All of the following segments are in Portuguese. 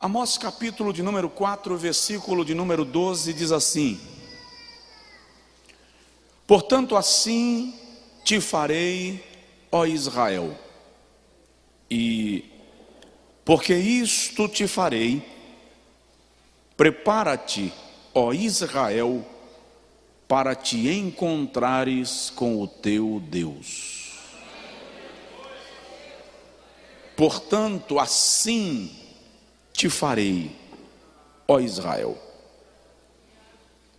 Amós capítulo de número 4, versículo de número 12, diz assim: portanto assim te farei, ó Israel, e porque isto te farei, prepara-te, ó Israel, para te encontrares com o teu Deus. Portanto assim te farei, ó Israel,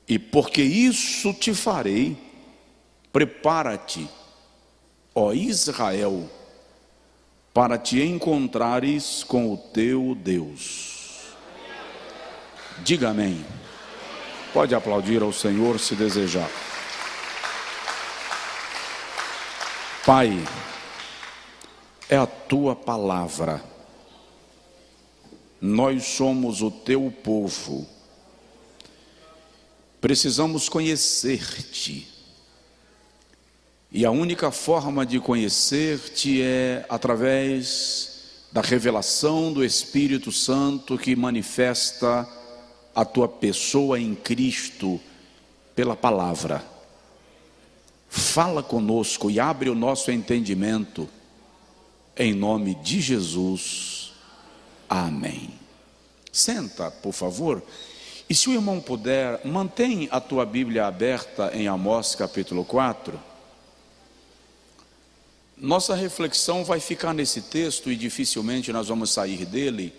e porque isso te farei, prepara-te, ó Israel, para te encontrares com o teu Deus. Diga amém. Pode aplaudir ao Senhor se desejar. Pai, é a tua palavra. Nós somos o teu povo. Precisamos conhecer-te. E a única forma de conhecer-te é através da revelação do Espírito Santo que manifesta a tua pessoa em Cristo pela palavra. Fala conosco e abre o nosso entendimento, em nome de Jesus. Amém. Senta, por favor. E se o irmão puder, mantém a tua Bíblia aberta em Amós capítulo 4. Nossa reflexão vai ficar nesse texto e dificilmente nós vamos sair dele.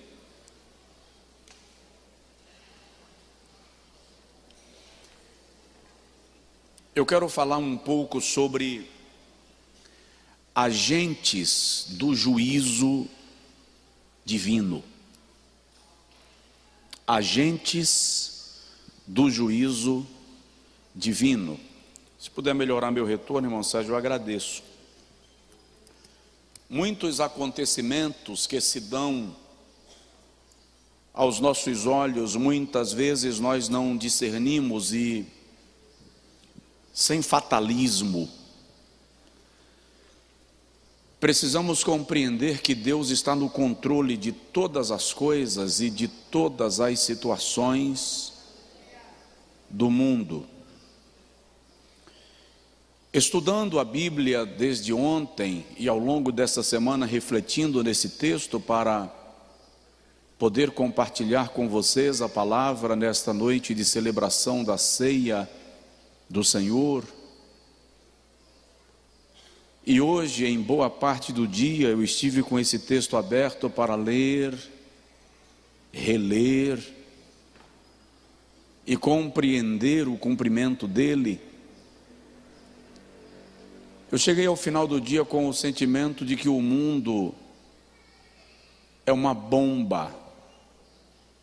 Eu quero falar um pouco sobre agentes do juízo divino. Agentes do juízo divino. Se puder melhorar meu retorno, irmão Sérgio, eu agradeço. Muitos acontecimentos que se dão aos nossos olhos, muitas vezes nós não discernimos e, sem fatalismo, precisamos compreender que Deus está no controle de todas as coisas e de todas as situações do mundo. Estudando a Bíblia desde ontem e ao longo dessa semana refletindo nesse texto para poder compartilhar com vocês a palavra nesta noite de celebração da ceia do Senhor. E hoje, em boa parte do dia, eu estive com esse texto aberto para ler, reler e compreender o cumprimento dele. Eu cheguei ao final do dia com o sentimento de que o mundo é uma bomba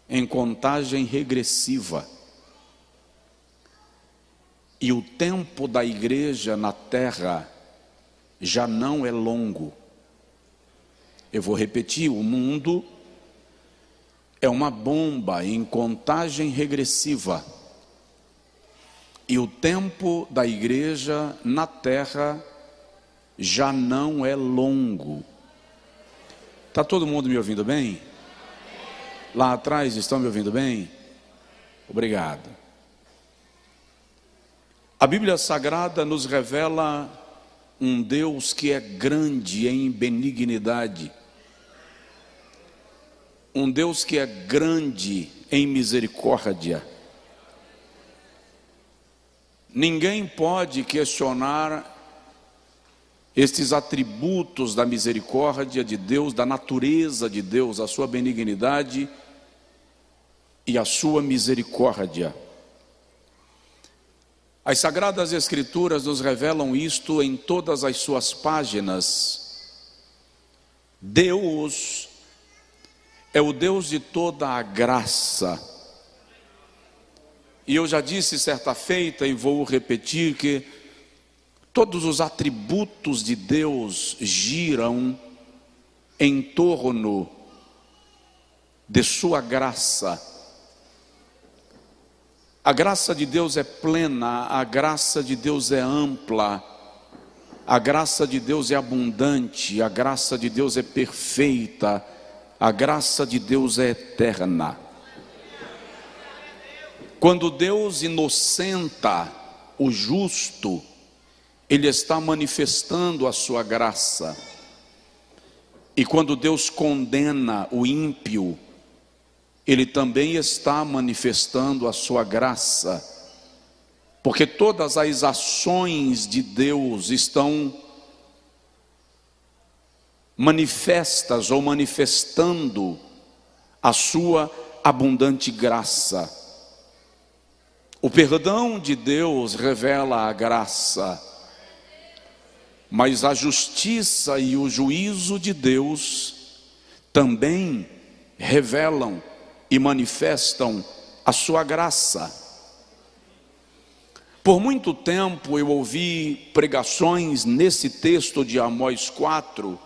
em contagem regressiva. E o tempo da igreja na terra já não é longo. Eu vou repetir, o mundo é uma bomba em contagem regressiva. E o tempo da igreja na terra já não é longo. Está todo mundo me ouvindo bem? Lá atrás estão me ouvindo bem? Obrigado. A Bíblia Sagrada nos revela um Deus que é grande em benignidade, um Deus que é grande em misericórdia. Ninguém pode questionar estes atributos da misericórdia de Deus, da natureza de Deus, a sua benignidade e a sua misericórdia. As Sagradas Escrituras nos revelam isto em todas as suas páginas. Deus é o Deus de toda a graça. E eu já disse certa feita e vou repetir que todos os atributos de Deus giram em torno de sua graça. A graça de Deus é plena, a graça de Deus é ampla, a graça de Deus é abundante, a graça de Deus é perfeita, A graça de Deus é eterna. Quando Deus inocenta o justo, Ele está manifestando a sua graça. E quando Deus condena o ímpio, Ele também está manifestando a sua graça. Porque todas as ações de Deus estão manifestas ou manifestando a sua abundante graça. O perdão de Deus revela a graça, mas a justiça e o juízo de Deus também revelam e manifestam a sua graça. Por muito tempo eu ouvi pregações nesse texto de Amós 4,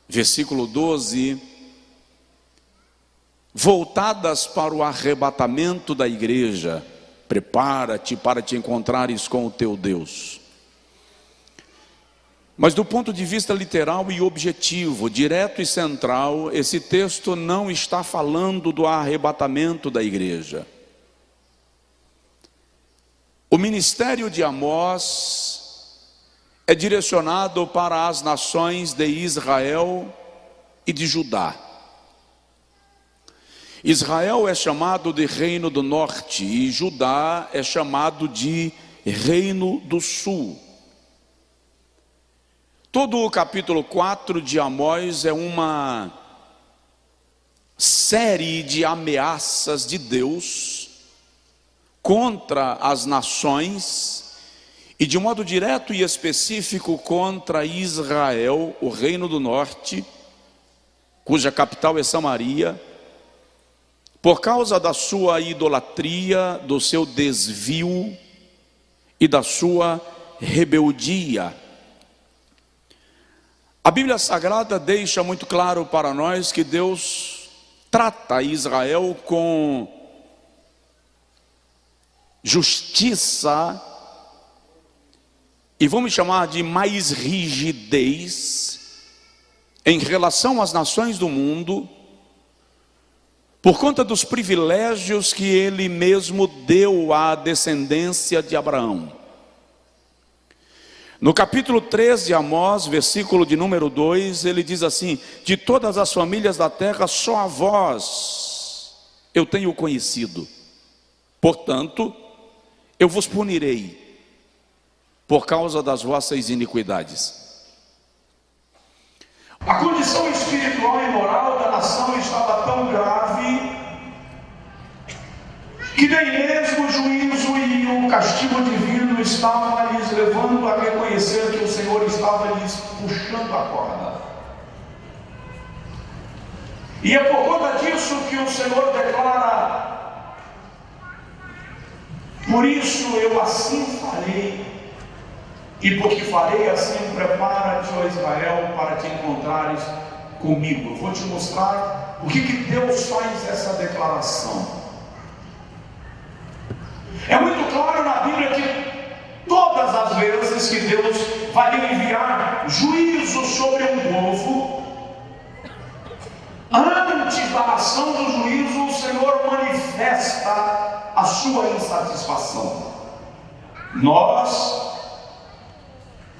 versículo 12, voltadas para o arrebatamento da igreja. Prepara-te para te encontrares com o teu Deus. Mas do ponto de vista literal e objetivo, direto e central, esse texto não está falando do arrebatamento da igreja. O ministério de Amós é direcionado para as nações de Israel e de Judá. Israel é chamado de Reino do Norte e Judá é chamado de Reino do Sul. Todo o capítulo 4 de Amós é uma série de ameaças de Deus contra as nações e de modo direto e específico contra Israel, o Reino do Norte, cuja capital é Samaria, por causa da sua idolatria, do seu desvio e da sua rebeldia. A Bíblia Sagrada deixa muito claro para nós que Deus trata Israel com justiça e vamos chamar de mais rigidez em relação às nações do mundo, por conta dos privilégios que Ele mesmo deu à descendência de Abraão. No capítulo 3 de Amós, versículo de número 2, ele diz assim: de todas as famílias da terra, só a vós eu tenho conhecido. Portanto, eu vos punirei por causa das vossas iniquidades. A condição espiritual e moral da nação estava tão grave que nem mesmo o juízo e o castigo divino estavam lhes levando a reconhecer que o Senhor estava lhes puxando a corda. E é por conta disso que o Senhor declara: por isso eu assim farei, e porque farei assim, prepara-te, ó Israel, para te encontrares comigo. Eu vou te mostrar o que Deus faz essa declaração. É muito claro na Bíblia que todas as vezes que Deus vai enviar juízo sobre um povo, antes da ação do juízo, o Senhor manifesta a sua insatisfação.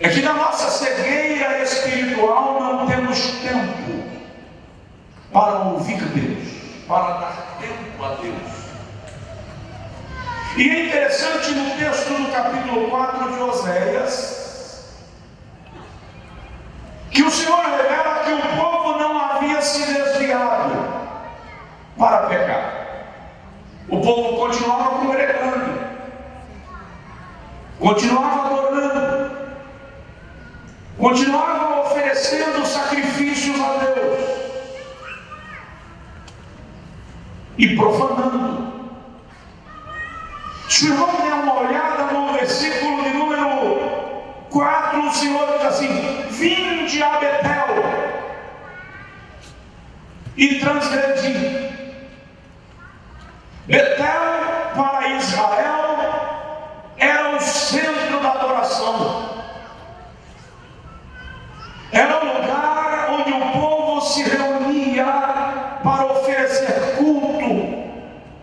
É que na nossa cegueira espiritual não temos tempo para ouvir Deus, para dar tempo a Deus. E é interessante no texto do capítulo 4 de Oséias, que o Senhor revela que o povo não havia se desviado para pecar. O povo continuava congregando, continuava adorando, continuava oferecendo sacrifícios a Deus e profanando. Se o irmão der uma olhada no versículo de número 4, o Senhor diz assim: vinde a Betel e transgredi. Betel para Israel era o centro da adoração, era o lugar onde o povo se reunia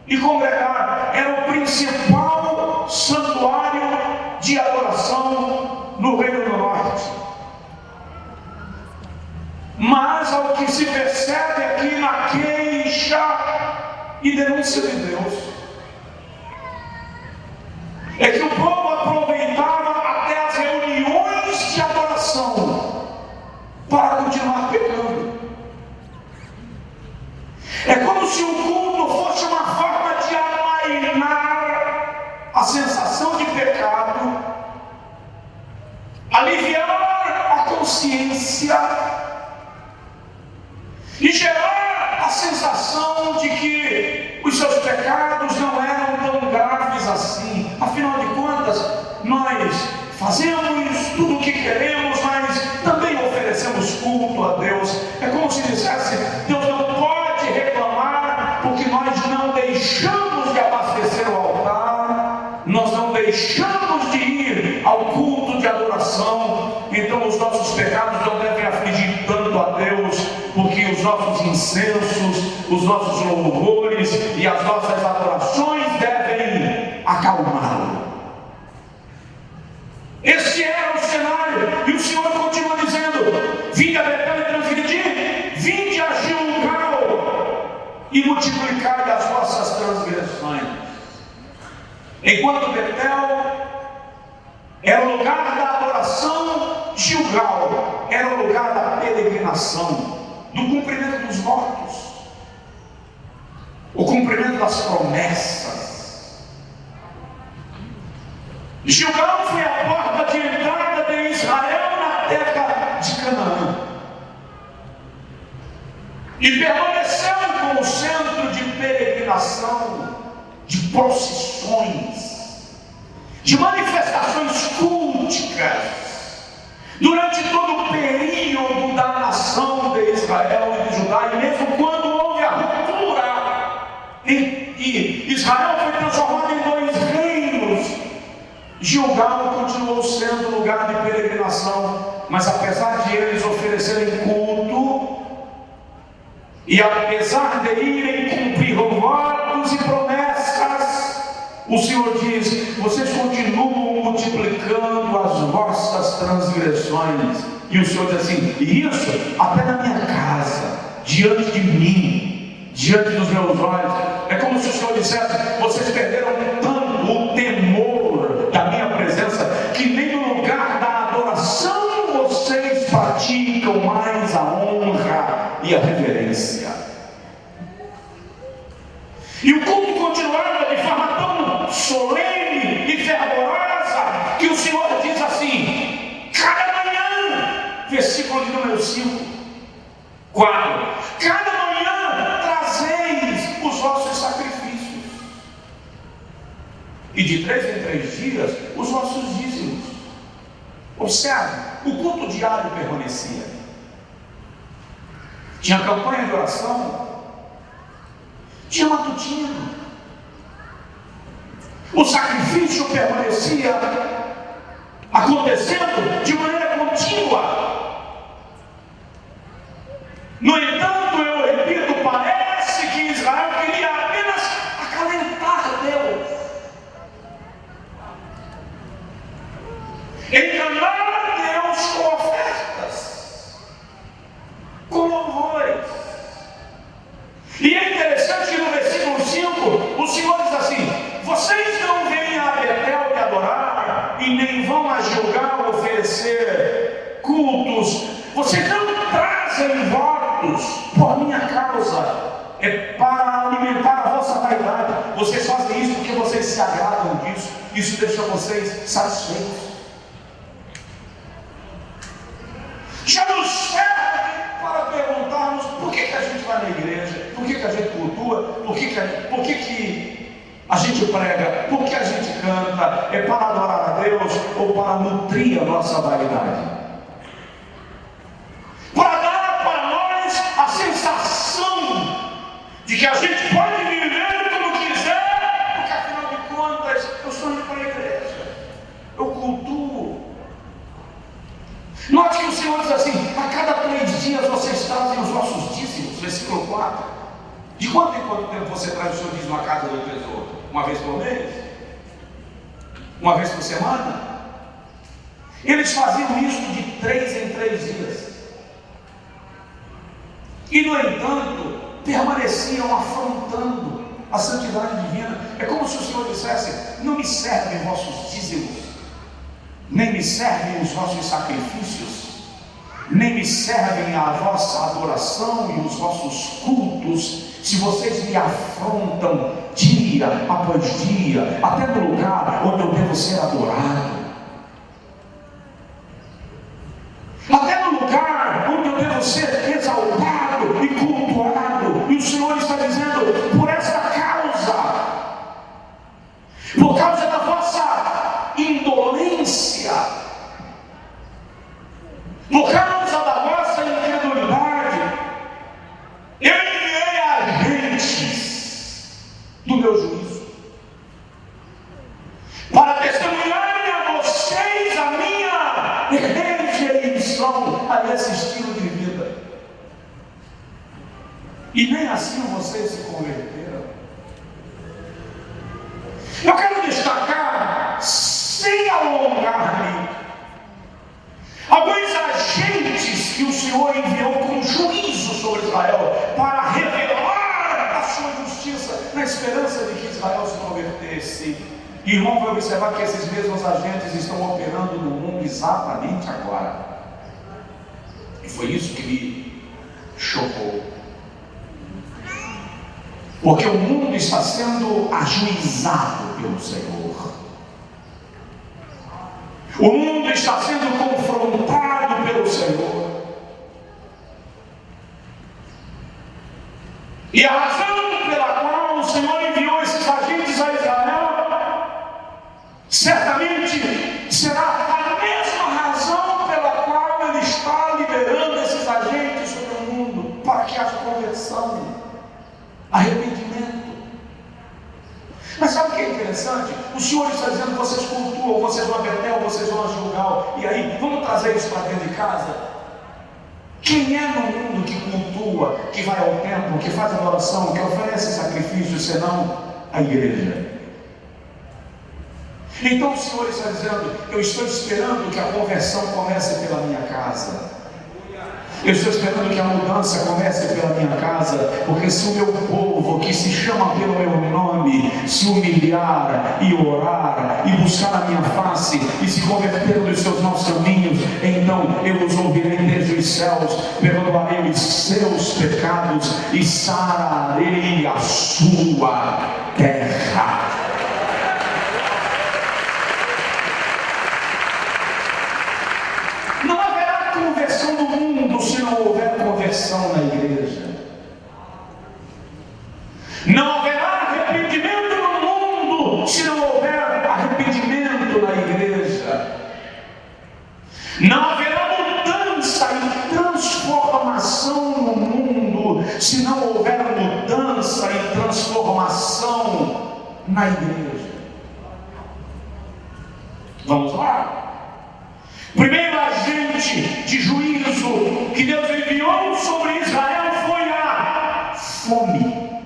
e congregar. Era o principal santuário de adoração no Reino do Norte. Mas ao que se percebe aqui na queixa e denúncia de Deus, é que o povo aproveitava até as reuniões de adoração para continuar pecando. É como se o culto fosse uma forma de amainar a sensação de pecado, aliviar a consciência e gerar a sensação de que os seus pecados não eram tão graves assim. Afinal de contas, nós fazemos tudo o que queremos, mas também oferecemos culto a Deus. É como se dissesse: Deus não pode reclamar, porque nós não deixamos de abastecer o altar, nós não deixamos de ir ao culto de adoração. Então os nossos pecados não devem afligir tanto a Deus, porque os nossos incensos, os nossos louvores e as nossas adorações devem acalmá-lo. Este era o cenário, e o Senhor continua dizendo: vinde a Betel e transgredir, vinde a Gilgal e multiplicai as vossas transgressões. Enquanto Betel era o lugar da adoração, Gilgal era o lugar da peregrinação, do cumprimento dos votos, o cumprimento das promessas. Gilgal foi a porta de entrada de Israel na terra de Canaã, e permaneceu como centro de peregrinação, de procissões, de manifestações culticas, durante todo o período da nação de Israel e de Judá. E mesmo quando houve a ruptura e Israel foi transformado em dois reinos, Gilgal continuou sendo lugar de peregrinação. Mas apesar de eles oferecerem culto, e apesar de irem cumprir votos e promessas, o Senhor diz: vocês continuam multiplicando as vossas transgressões. E o Senhor diz assim: e isso até na minha casa, diante de mim, diante dos meus olhos. É como se o Senhor dissesse: vocês perderam tanto o temor da minha presença, que nem no lugar da adoração vocês praticam mais a honra e a reverência. E o culto continuava de forma tão solene e fervorosa, que o Senhor diz assim: cada manhã, versículo de número 4, cada manhã trazeis os vossos sacrifícios, e de 3 em 3 dias os vossos dízimos. Observe, o culto diário permanecia. Tinha campanha de oração, tinha matutino, o sacrifício permanecia acontecendo de maneira contínua. No entanto, eu repito, parece que Israel queria apenas acalentar Deus, enganar Deus com ofertas, com louvores. E é interessante que no versículo 5 o Senhor diz assim: vocês não vêm a Betel e adorar, e nem vão a Gilgal oferecer cultos, vocês não trazem votos por minha causa, é para alimentar a vossa vaidade. Vocês fazem isso porque vocês se agradam disso, isso deixa vocês satisfeitos. Já nos serve para perguntarmos por que a gente vai na igreja, por que a gente cultua, por que a gente prega, por que a gente canta. É para adorar a Deus ou para nutrir a nossa vaidade? Para dar para nós a sensação de que a gente pode viver como quiser, porque afinal de contas eu estou indo para a igreja, eu cultuo. Note que o Senhor diz assim: a cada 3 dias vocês trazem os vossos dízimos. Versículo 4. De quanto em quanto tempo você traz o seu dízimo à casa do tesouro? Uma vez por mês? Uma vez por semana? Eles faziam isso de 3 em 3 dias. E no entanto, permaneciam afrontando a santidade divina. É como se o Senhor dissesse: não me servem vossos dízimos, nem me servem os vossos sacrifícios, nem me servem a vossa adoração e os vossos cultos, se vocês me afrontam dia após dia, até no lugar onde eu devo ser adorado, até no lugar onde eu devo ser exaltado e cultuado. E o Senhor está dizendo: por esta causa, por causa da vossa indolência, por causa da vossa incredulidade, eu enviei agentes do meu juízo para testemunharem a vocês a minha rejeição a esse estilo de vida. E nem assim vocês se converteram. Eu quero destacar, sem alongar-me, alguns agentes que o Senhor enviou com juízo sobre Israel para revelar a sua justiça, na esperança de que Israel se convertesse. E irmão, vai observar que esses mesmos agentes estão operando no mundo exatamente agora. E foi isso que me chocou. Porque o mundo está sendo ajuizado pelo Senhor. O mundo está sendo confrontado pelo Senhor. E a razão pela qual o Senhor enviou esses agentes a Israel, certamente será a mesma razão pela qual Ele está liberando esses agentes sobre o mundo, para que haja conversão, arrependimento. Mas sabe o que é interessante? O Senhor está dizendo: vocês cultuam, vocês vão a Betel, vocês vão a Gilgal. E aí, vamos trazer isso para dentro de casa? Quem é no mundo que cultua, que vai ao templo, que faz adoração, que oferece sacrifício, senão a igreja? Então o Senhor está dizendo: eu estou esperando que a conversão comece pela minha casa. Eu estou esperando que a mudança comece pela minha casa, porque se o meu povo, que se chama pelo meu nome, se humilhar e orar e buscar a minha face e se converter dos seus maus caminhos, então eu os ouvirei desde os céus, perdoarei os seus pecados e sararei a sua terra. Conversão do mundo se não houver conversão na igreja. Não haverá arrependimento no mundo se não houver arrependimento na igreja. Não haverá mudança e transformação no mundo se não houver mudança e transformação na igreja. Vamos lá? Primeiro agente de juízo que Deus enviou sobre Israel foi a fome.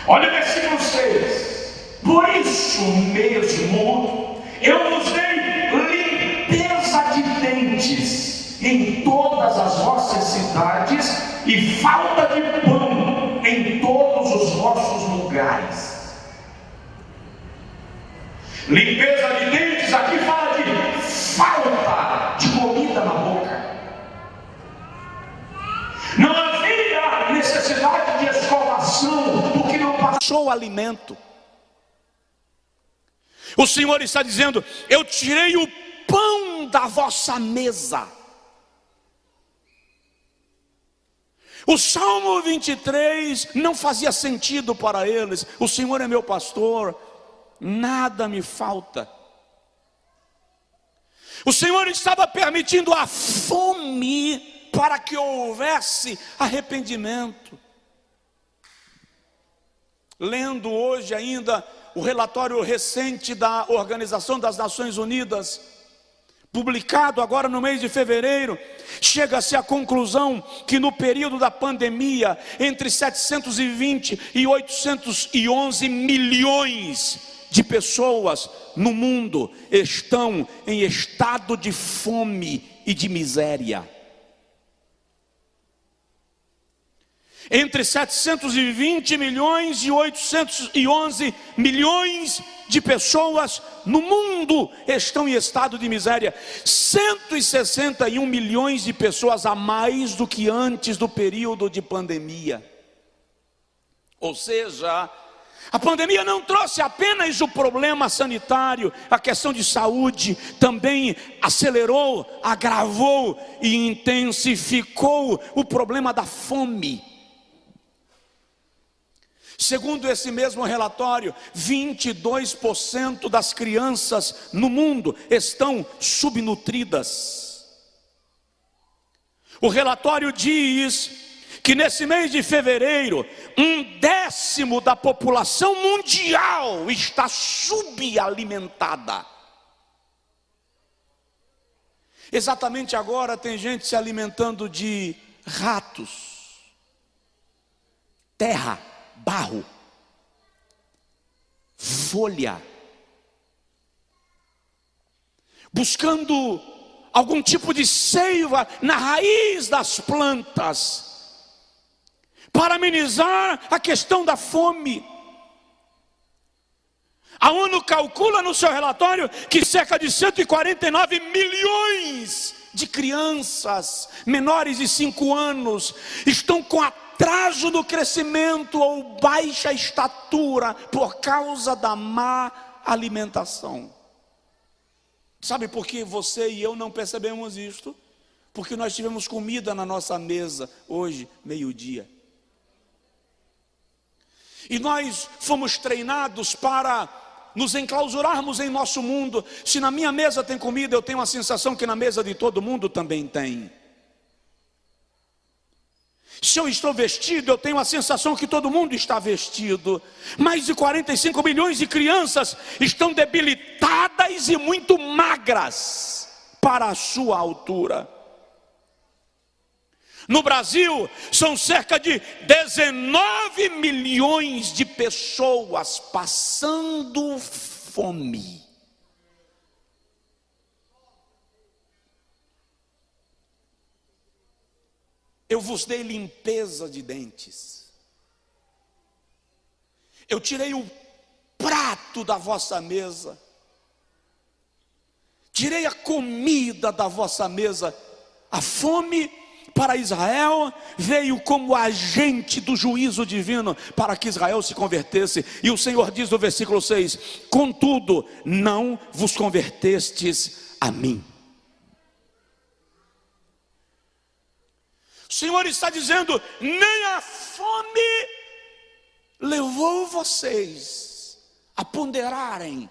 Olha o versículo 6. Por isso mesmo eu vos dei limpeza de dentes em todas as vossas cidades e falta de pão em todos os vossos lugares. Limpeza de dentes aqui fala de falta de comida na boca. Não havia necessidade de escovação, porque não passou o alimento. O Senhor está dizendo: eu tirei o pão da vossa mesa. O Salmo 23 não fazia sentido para eles. O Senhor é meu pastor, nada me falta. O Senhor estava permitindo a fome para que houvesse arrependimento. Lendo hoje ainda o relatório recente da Organização das Nações Unidas, publicado agora no mês de fevereiro, chega-se à conclusão que no período da pandemia, entre 720 e 811 milhões de pessoas no mundo estão em estado de fome e de miséria. Entre 720 milhões e 811 milhões de pessoas no mundo estão em estado de miséria. 161 milhões de pessoas a mais do que antes do período de pandemia. Ou seja, a pandemia não trouxe apenas o problema sanitário, a questão de saúde, também acelerou, agravou e intensificou o problema da fome. Segundo esse mesmo relatório, 22% das crianças no mundo estão subnutridas. O relatório diz que nesse mês de fevereiro, 1/10 da população mundial está subalimentada. Exatamente agora tem gente se alimentando de ratos, terra, barro, folha, buscando algum tipo de seiva na raiz das plantas, para amenizar a questão da fome. A ONU calcula no seu relatório que cerca de 149 milhões de crianças menores de 5 anos estão com atraso no crescimento ou baixa estatura por causa da má alimentação. Sabe por que você e eu não percebemos isto? Porque nós tivemos comida na nossa mesa hoje, meio-dia. E nós fomos treinados para nos enclausurarmos em nosso mundo. Se na minha mesa tem comida, eu tenho a sensação que na mesa de todo mundo também tem. Se eu estou vestido, eu tenho a sensação que todo mundo está vestido. Mais de 45 milhões de crianças estão debilitadas e muito magras para a sua altura. No Brasil, são cerca de 19 milhões de pessoas passando fome. Eu vos dei limpeza de dentes. Eu tirei o prato da vossa mesa. Tirei a comida da vossa mesa. A fome para Israel veio como agente do juízo divino para que Israel se convertesse. E o Senhor diz no versículo 6: contudo, não vos convertestes a mim. O Senhor está dizendo: nem a fome levou vocês a ponderarem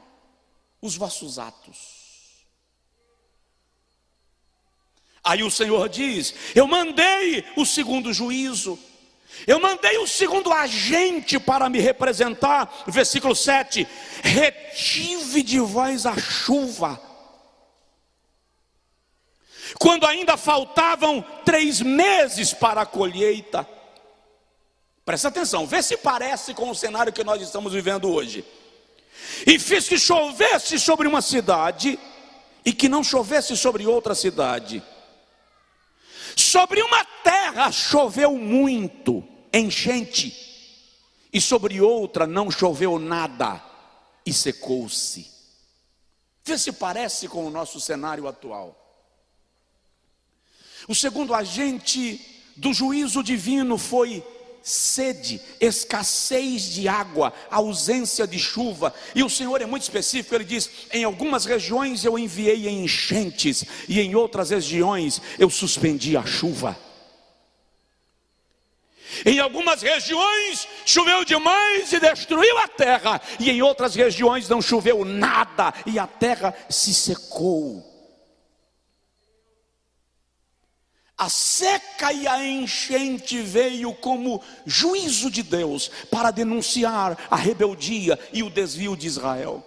os vossos atos. Aí o Senhor diz: eu mandei o segundo juízo, eu mandei o segundo agente para me representar. Versículo 7: retive de vós a chuva, quando ainda faltavam 3 meses para a colheita. Presta atenção, vê se parece com o cenário que nós estamos vivendo hoje. E fiz que chovesse sobre uma cidade, e que não chovesse sobre outra cidade. Sobre uma terra choveu muito, enchente, e sobre outra não choveu nada, e secou-se. Vê se parece com o nosso cenário atual. O segundo agente do juízo divino foi sede, escassez de água, ausência de chuva. E o Senhor é muito específico, ele diz: em algumas regiões eu enviei enchentes, e em outras regiões eu suspendi a chuva. Em algumas regiões choveu demais e destruiu a terra, e em outras regiões não choveu nada e a terra se secou. A seca e a enchente veio como juízo de Deus para denunciar a rebeldia e o desvio de Israel.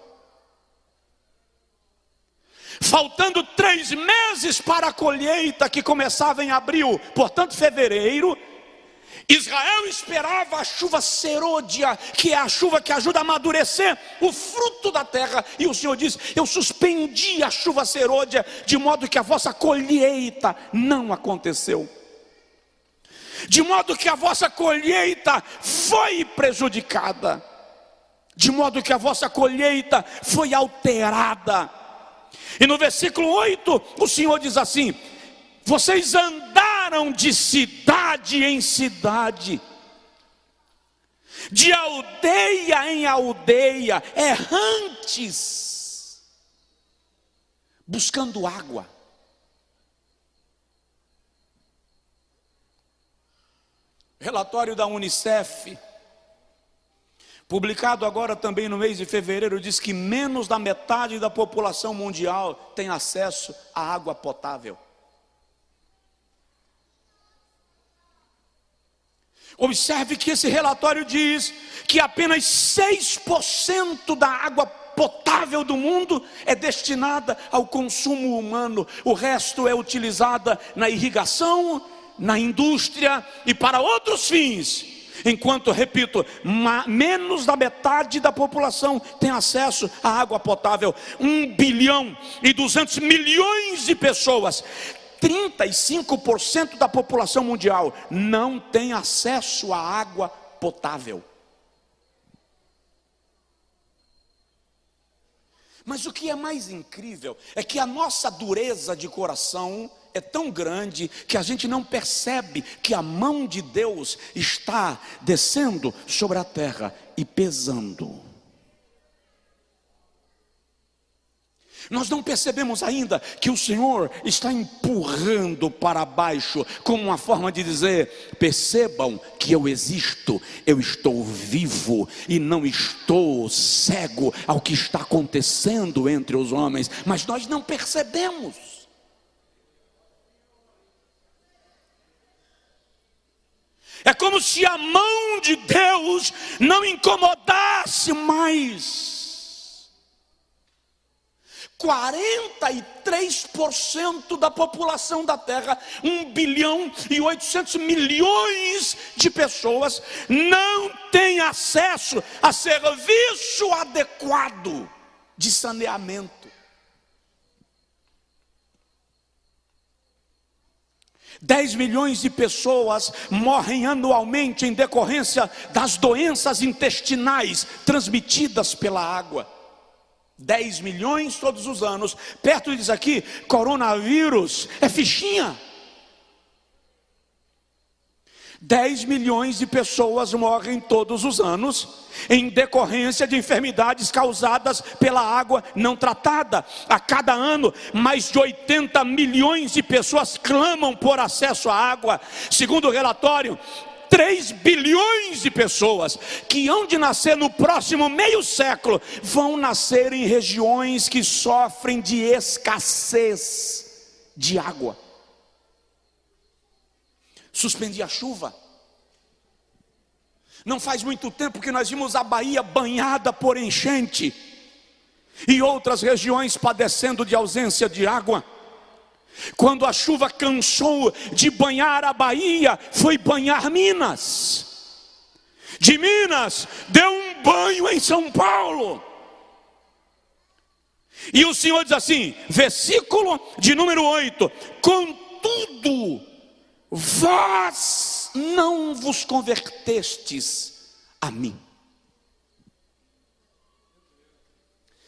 faltando 3 meses para a colheita que começava em abril, portanto fevereiro, Israel esperava a chuva serôdia, que é a chuva que ajuda a amadurecer o fruto da terra. E o Senhor diz: eu suspendi a chuva serôdia, de modo que a vossa colheita não aconteceu, de modo que a vossa colheita foi prejudicada, de modo que a vossa colheita foi alterada. E no versículo 8, o Senhor diz assim: vocês andaram de cidade em cidade, de aldeia em aldeia, errantes, buscando água. Relatório da Unicef, publicado agora também no mês de fevereiro, diz que menos da metade da população mundial tem acesso à água potável. Observe que esse relatório diz que apenas 6% da água potável do mundo é destinada ao consumo humano. O resto é utilizada na irrigação, na indústria e para outros fins. Enquanto, repito, menos da metade da população tem acesso à água potável. 1 bilhão e 200 milhões de pessoas, 35% da população mundial não tem acesso à água potável. Mas o que é mais incrível é que a nossa dureza de coração é tão grande que a gente não percebe que a mão de Deus está descendo sobre a terra e pesando. Nós não percebemos ainda que o Senhor está empurrando para baixo, como uma forma de dizer: percebam que eu existo, eu estou vivo e não estou cego ao que está acontecendo entre os homens. Mas nós não percebemos. É como se a mão de Deus não incomodasse mais. 43% da população da terra, 1 bilhão e 800 milhões de pessoas, não tem acesso a serviço adequado de saneamento. 10 milhões de pessoas morrem anualmente em decorrência das doenças intestinais transmitidas pela água. 10 milhões todos os anos. Perto diz aqui, coronavírus é fichinha. 10 milhões de pessoas morrem todos os anos em decorrência de enfermidades causadas pela água não tratada. A cada ano, mais de 80 milhões de pessoas clamam por acesso à água. Segundo o relatório, 3 bilhões de pessoas que hão de nascer no próximo meio século vão nascer em regiões que sofrem de escassez de água. Suspendi a chuva. Não faz muito tempo que nós vimos a Bahia banhada por enchente e outras regiões padecendo de ausência de água. Quando a chuva cansou de banhar a Bahia, foi banhar Minas. De Minas, deu um banho em São Paulo. E o Senhor diz assim, versículo de número 8: contudo, vós não vos convertestes a mim.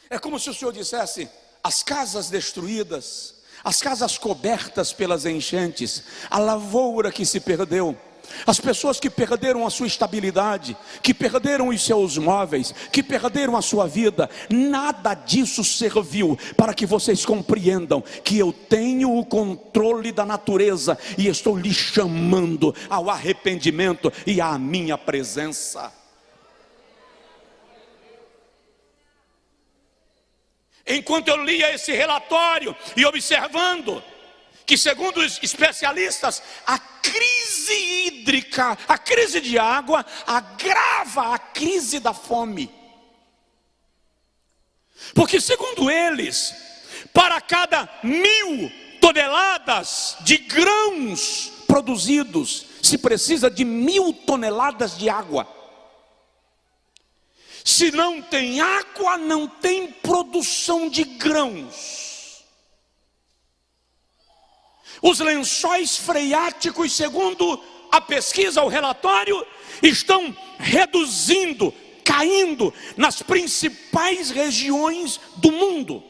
É como se o Senhor dissesse: as casas destruídas, as casas cobertas pelas enchentes, a lavoura que se perdeu, as pessoas que perderam a sua estabilidade, que perderam os seus móveis, que perderam a sua vida, nada disso serviu para que vocês compreendam que eu tenho o controle da natureza e estou lhe chamando ao arrependimento e à minha presença. Enquanto eu lia esse relatório e observando que, segundo os especialistas, a crise hídrica, a crise de água, agrava a crise da fome. Porque, segundo eles, Para cada 1.000 toneladas de grãos produzidos, se precisa de 1.000 toneladas de água. Se não tem água, não tem produção de grãos. Os lençóis freáticos, segundo a pesquisa, o relatório, estão reduzindo, caindo nas principais regiões do mundo.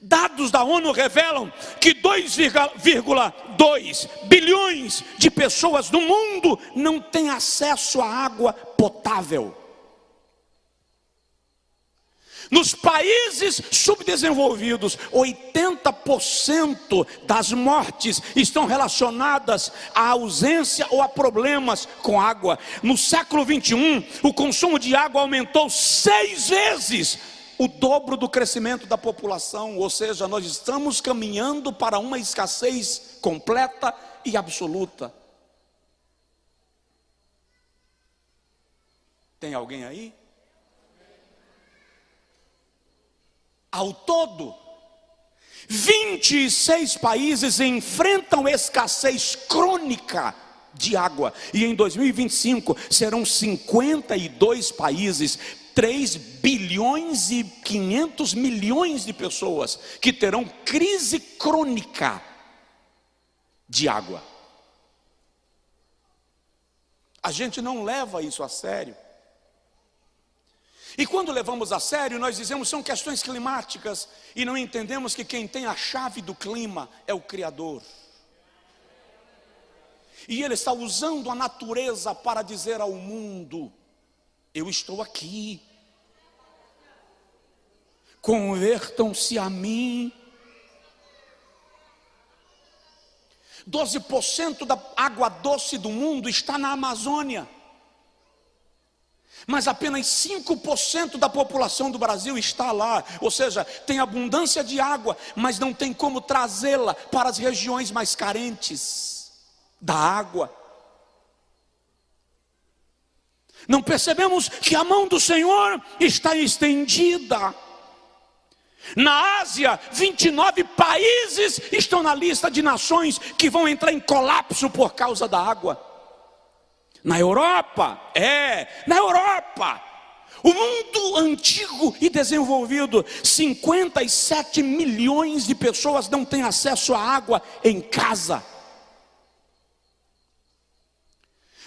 Dados da ONU revelam que 2,2 bilhões de pessoas no mundo não têm acesso à água potável. Nos países subdesenvolvidos, 80% das mortes estão relacionadas à ausência ou a problemas com água. No século 21, o consumo de água aumentou 6 vezes o dobro do crescimento da população, ou seja, nós estamos caminhando para uma escassez completa e absoluta. Tem alguém aí? Ao todo, 26 países enfrentam escassez crônica de água, e em 2025 serão 52 países, 3 bilhões e 500 milhões de pessoas que terão crise crônica de água. A gente não leva isso a sério. E quando levamos a sério, nós dizemos são questões climáticas e não entendemos que quem tem a chave do clima é o Criador. E Ele está usando a natureza para dizer ao mundo: eu estou aqui. Convertam-se a mim. 12% da água doce do mundo está na Amazônia. Mas apenas 5% da população do Brasil está lá. Ou seja, tem abundância de água, mas não tem como trazê-la para as regiões mais carentes da água. Não percebemos que a mão do Senhor está estendida. Na Ásia, 29 países estão na lista de nações que vão entrar em colapso por causa da água. Na Europa, o mundo antigo e desenvolvido, 57 milhões de pessoas não têm acesso à água em casa.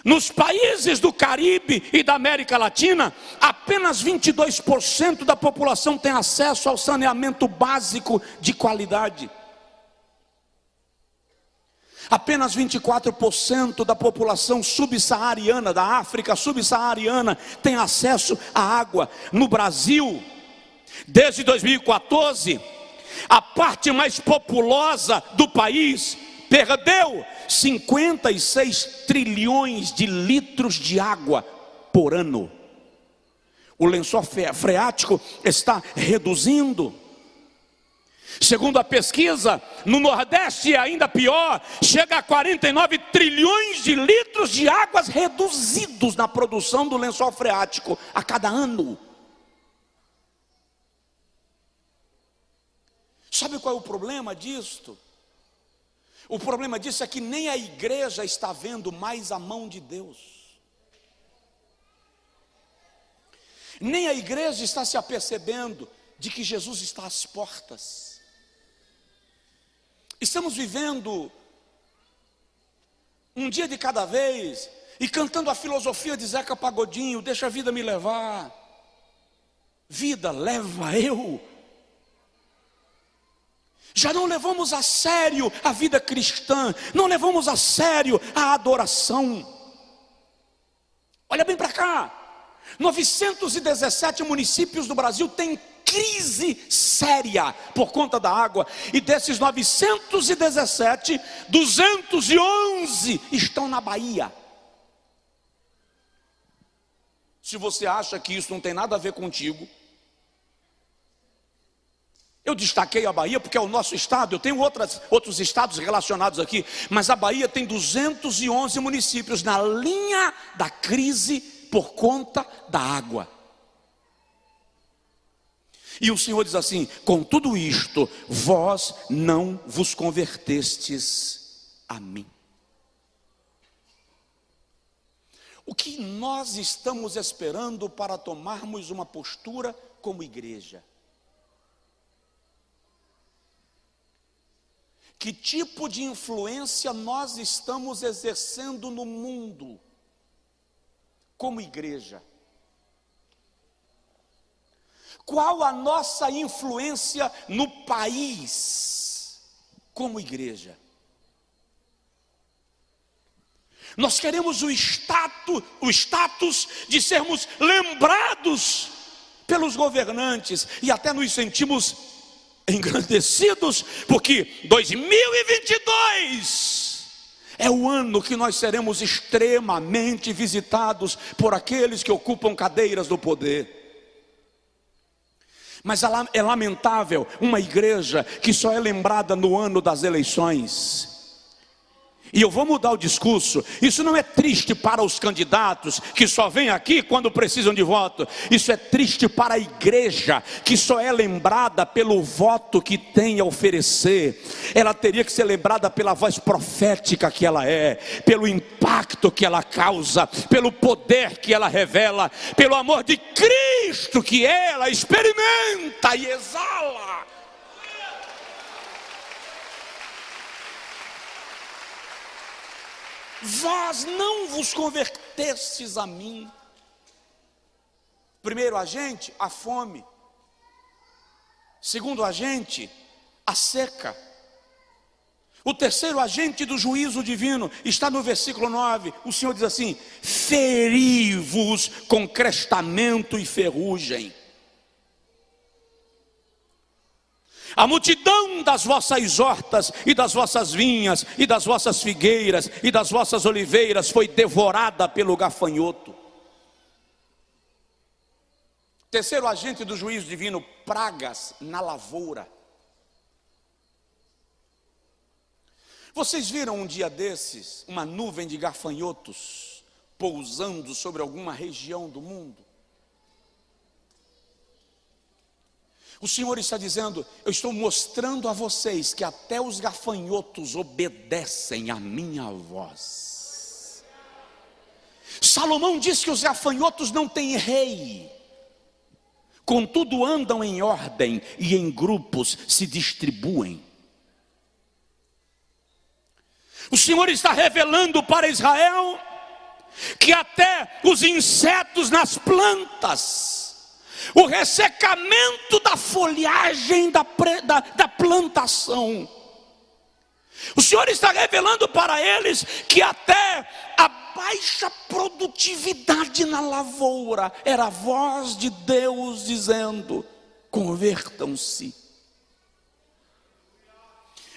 Nos países do Caribe e da América Latina, apenas 22% da população tem acesso ao saneamento básico de qualidade. Apenas 24% da população subsaariana, da África subsaariana, tem acesso à água. No Brasil, desde 2014, a parte mais populosa do país perdeu 56 trilhões de litros de água por ano. O lençol freático está reduzindo. Segundo a pesquisa, no Nordeste é ainda pior, chega a 49 trilhões de litros de águas reduzidos na produção do lençol freático a cada ano. Sabe qual é o problema disto? O problema disso é que nem a igreja está vendo mais a mão de Deus. Nem a igreja está se apercebendo de que Jesus está às portas. Estamos vivendo um dia de cada vez e cantando a filosofia de Zeca Pagodinho: deixa a vida me levar, vida leva eu. Já não levamos a sério a vida cristã, não levamos a sério a adoração. Olha bem para cá, 917 municípios do Brasil têm crise séria por conta da água, e desses 917, 211 estão na Bahia. Se você acha que isso não tem nada a ver contigo, eu destaquei a Bahia porque é o nosso estado. Eu tenho outros estados relacionados aqui, mas a Bahia tem 211 municípios na linha da crise por conta da água. E o Senhor diz assim: com tudo isto, vós não vos convertestes a mim. O que nós estamos esperando para tomarmos uma postura como igreja? Que tipo de influência nós estamos exercendo no mundo como igreja? Qual a nossa influência no país como igreja? Nós queremos o status de sermos lembrados pelos governantes e até nos sentimos engrandecidos, porque 2022 é o ano que nós seremos extremamente visitados por aqueles que ocupam cadeiras do poder. Mas é lamentável uma igreja que só é lembrada no ano das eleições. E eu vou mudar o discurso. Isso não é triste para os candidatos que só vêm aqui quando precisam de voto. Isso é triste para a igreja que só é lembrada pelo voto que tem a oferecer. Ela teria que ser lembrada pela voz profética que ela é, pelo impacto que ela causa, pelo poder que ela revela, pelo amor de Cristo que ela experimenta e exala. Vós não vos convertestes a mim. Primeiro agente, a fome. Segundo agente, a seca. O terceiro agente do juízo divino está no versículo 9. O Senhor diz assim: feri-vos com crestamento e ferrugem. A multidão das vossas hortas e das vossas vinhas e das vossas figueiras e das vossas oliveiras foi devorada pelo gafanhoto. Terceiro agente do juízo divino, pragas na lavoura. Vocês viram um dia desses uma nuvem de gafanhotos pousando sobre alguma região do mundo? O Senhor está dizendo: eu estou mostrando a vocês que até os gafanhotos obedecem à minha voz. Salomão diz que os gafanhotos não têm rei, contudo andam em ordem e em grupos se distribuem. O Senhor está revelando para Israel que até os insetos nas plantas, o ressecamento da folhagem da plantação, o Senhor está revelando para eles que até a baixa produtividade na lavoura era a voz de Deus dizendo: convertam-se,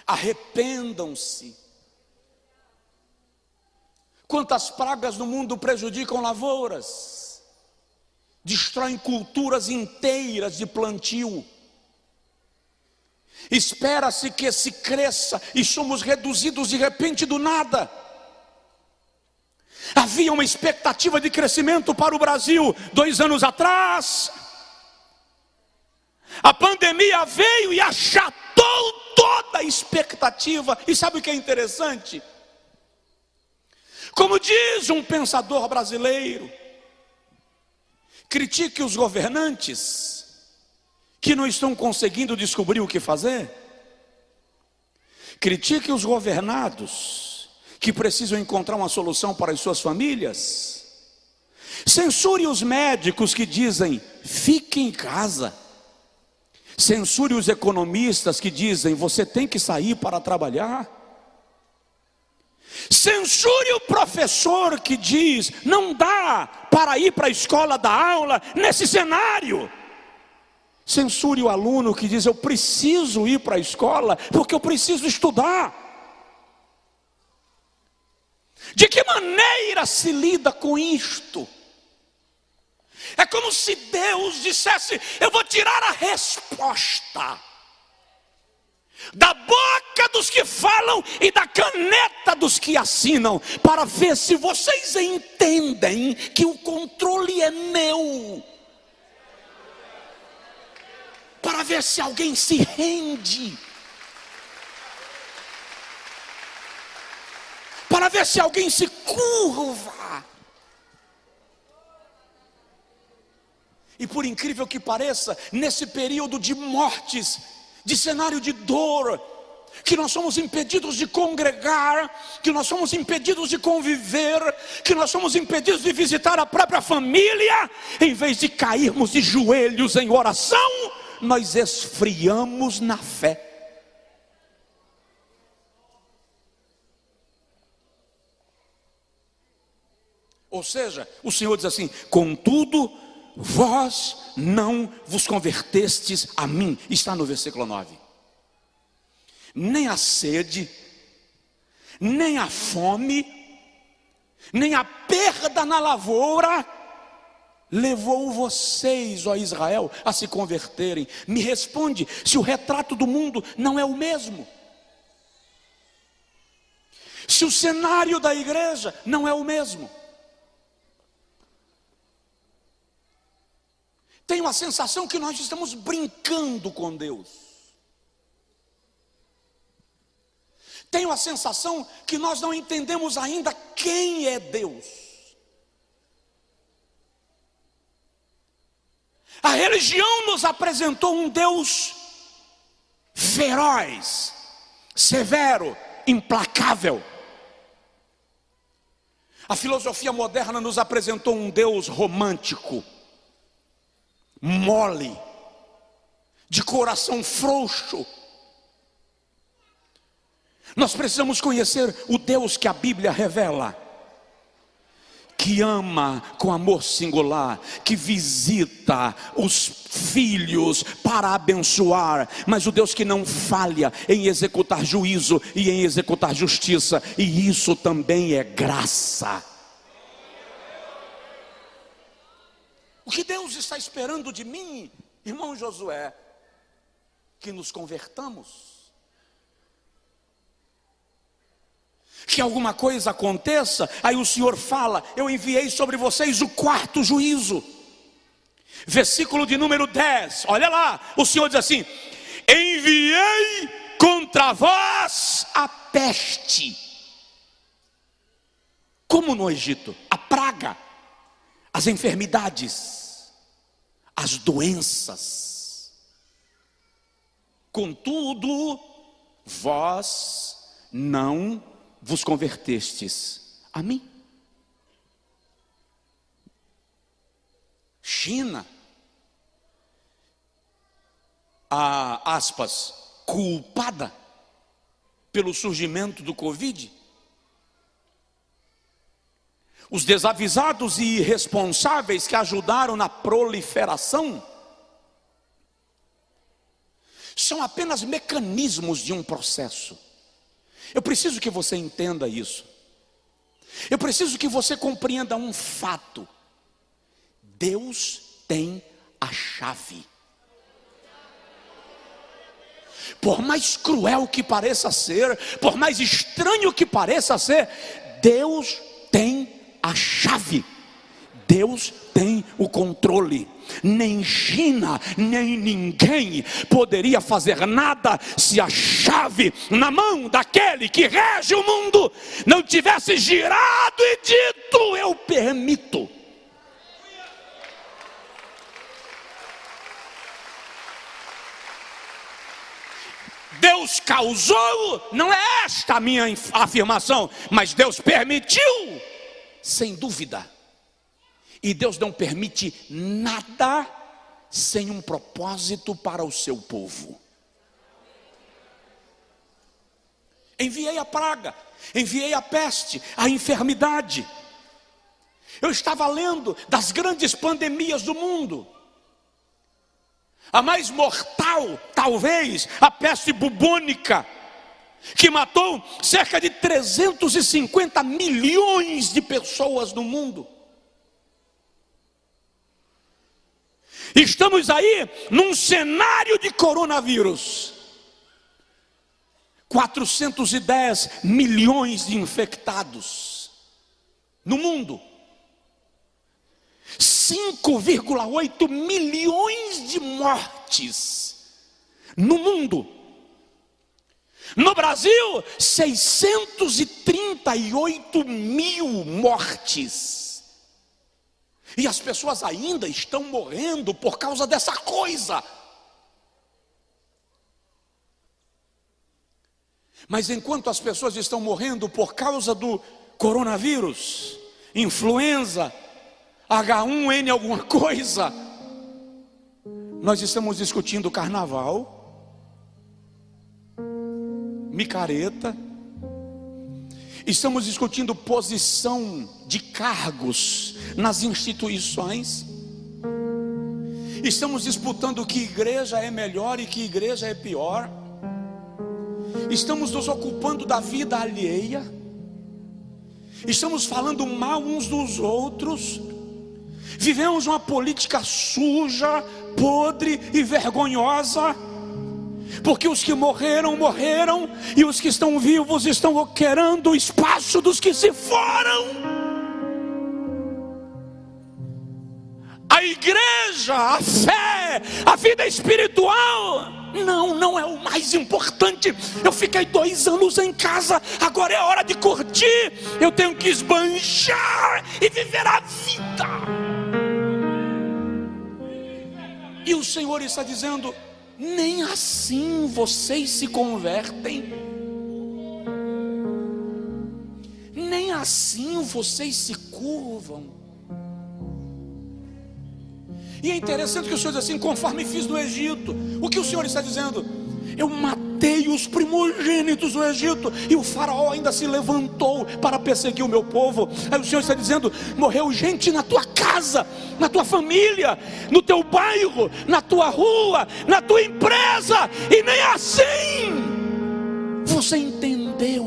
arrependam-se. Quantas pragas no mundo prejudicam lavouras, destroem culturas inteiras de plantio. Espera-se que se cresça e somos reduzidos de repente do nada. Havia uma expectativa de crescimento para o Brasil 2 anos atrás. A pandemia veio e achatou toda a expectativa. E sabe o que é interessante? Como diz um pensador brasileiro, critique os governantes que não estão conseguindo descobrir o que fazer. Critique os governados que precisam encontrar uma solução para as suas famílias. Censure os médicos que dizem: fique em casa. Censure os economistas que dizem: você tem que sair para trabalhar. Censure o professor que diz: não dá para ir para a escola dar aula nesse cenário. Censure o aluno que diz: eu preciso ir para a escola porque eu preciso estudar. De que maneira se lida com isto? É como se Deus dissesse: eu vou tirar a resposta da boca dos que falam e da caneta dos que assinam, para ver se vocês entendem que o controle é meu. ver se alguém se rende, para ver se alguém se curva. E por incrível que pareça, nesse período de mortes, de cenário de dor, que nós somos impedidos de congregar, que nós somos impedidos de conviver, que nós somos impedidos de visitar a própria família, em vez de cairmos de joelhos em oração, nós esfriamos na fé. Ou seja, o Senhor diz assim: contudo, vós não vos convertestes a mim. Está no versículo 9. Nem a sede, nem a fome, nem a perda na lavoura levou vocês, ó Israel, a se converterem. Me responde, se o retrato do mundo não é o mesmo, se o cenário da igreja não é o mesmo. Tenho a sensação que nós estamos brincando com Deus. Tenho a sensação que nós não entendemos ainda quem é Deus. A religião nos apresentou um Deus feroz, severo, implacável. A filosofia moderna nos apresentou um Deus romântico, mole, de coração frouxo. Nós precisamos conhecer o Deus que a Bíblia revela, que ama com amor singular, que visita os filhos para abençoar, mas o Deus que não falha em executar juízo e em executar justiça, e isso também é graça. O que Deus está esperando de mim, irmão Josué? Que nos convertamos, que alguma coisa aconteça. Aí o Senhor fala: eu enviei sobre vocês o quarto juízo. Versículo de número 10, olha lá, o Senhor diz assim: enviei contra vós a peste, como no Egito, a praga, as enfermidades, as doenças. Contudo, vós não vos convertestes a mim. China, a aspas, culpada pelo surgimento do Covid. Os desavisados e irresponsáveis que ajudaram na proliferação são apenas mecanismos de um processo. Eu preciso que você entenda isso. Eu preciso que você compreenda um fato. Deus tem a chave. Por mais cruel que pareça ser, por mais estranho que pareça ser, Deus tem a chave. Deus tem o controle. Nem China, nem ninguém poderia fazer nada se a chave na mão daquele que rege o mundo não tivesse girado e dito: eu permito. Deus causou, não é esta a minha afirmação, mas Deus permitiu, sem dúvida. E Deus não permite nada sem um propósito para o seu povo. Enviei a praga, enviei a peste, a enfermidade. Eu estava lendo das grandes pandemias do mundo. A mais mortal, talvez, a peste bubônica, que matou cerca de 350 milhões de pessoas no mundo. Estamos aí num cenário de coronavírus. 410 milhões de infectados no mundo. 5,8 milhões de mortes no mundo. No Brasil, 638 mil mortes. E as pessoas ainda estão morrendo por causa dessa coisa. Mas enquanto as pessoas estão morrendo por causa do coronavírus, influenza, H1N alguma coisa, nós estamos discutindo carnaval, micareta, estamos discutindo posição de cargos nas instituições, estamos disputando que igreja é melhor e que igreja é pior, estamos nos ocupando da vida alheia, estamos falando mal uns dos outros, vivemos uma política suja, podre e vergonhosa, porque os que morreram, morreram, e os que estão vivos estão querendo o espaço dos que se foram. A igreja, a fé, a vida espiritual, não é o mais importante. Eu fiquei 2 anos em casa, agora é hora de curtir, eu tenho que esbanjar e viver a vida. E o Senhor está dizendo: nem assim vocês se convertem, nem assim vocês se curvam. E é interessante que o Senhor diz assim: conforme fiz no Egito. O que o Senhor está dizendo? Eu matei os primogênitos do Egito, e o faraó ainda se levantou para perseguir o meu povo. Aí o Senhor está dizendo: morreu gente na tua casa, na tua família, no teu bairro, na tua rua, na tua empresa, e nem assim você entendeu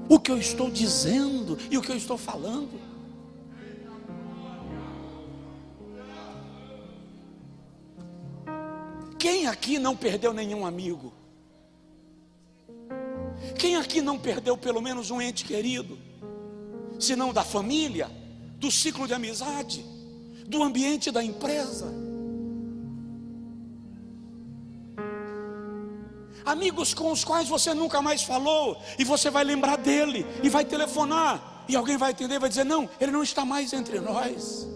o que eu estou dizendo e o que eu estou falando. Quem aqui não perdeu nenhum amigo? Quem aqui não perdeu pelo menos um ente querido? Se não da família, do ciclo de amizade, do ambiente da empresa. Amigos com os quais você nunca mais falou, e você vai lembrar dele, e vai telefonar, e alguém vai entender, vai dizer: não, ele não está mais entre nós.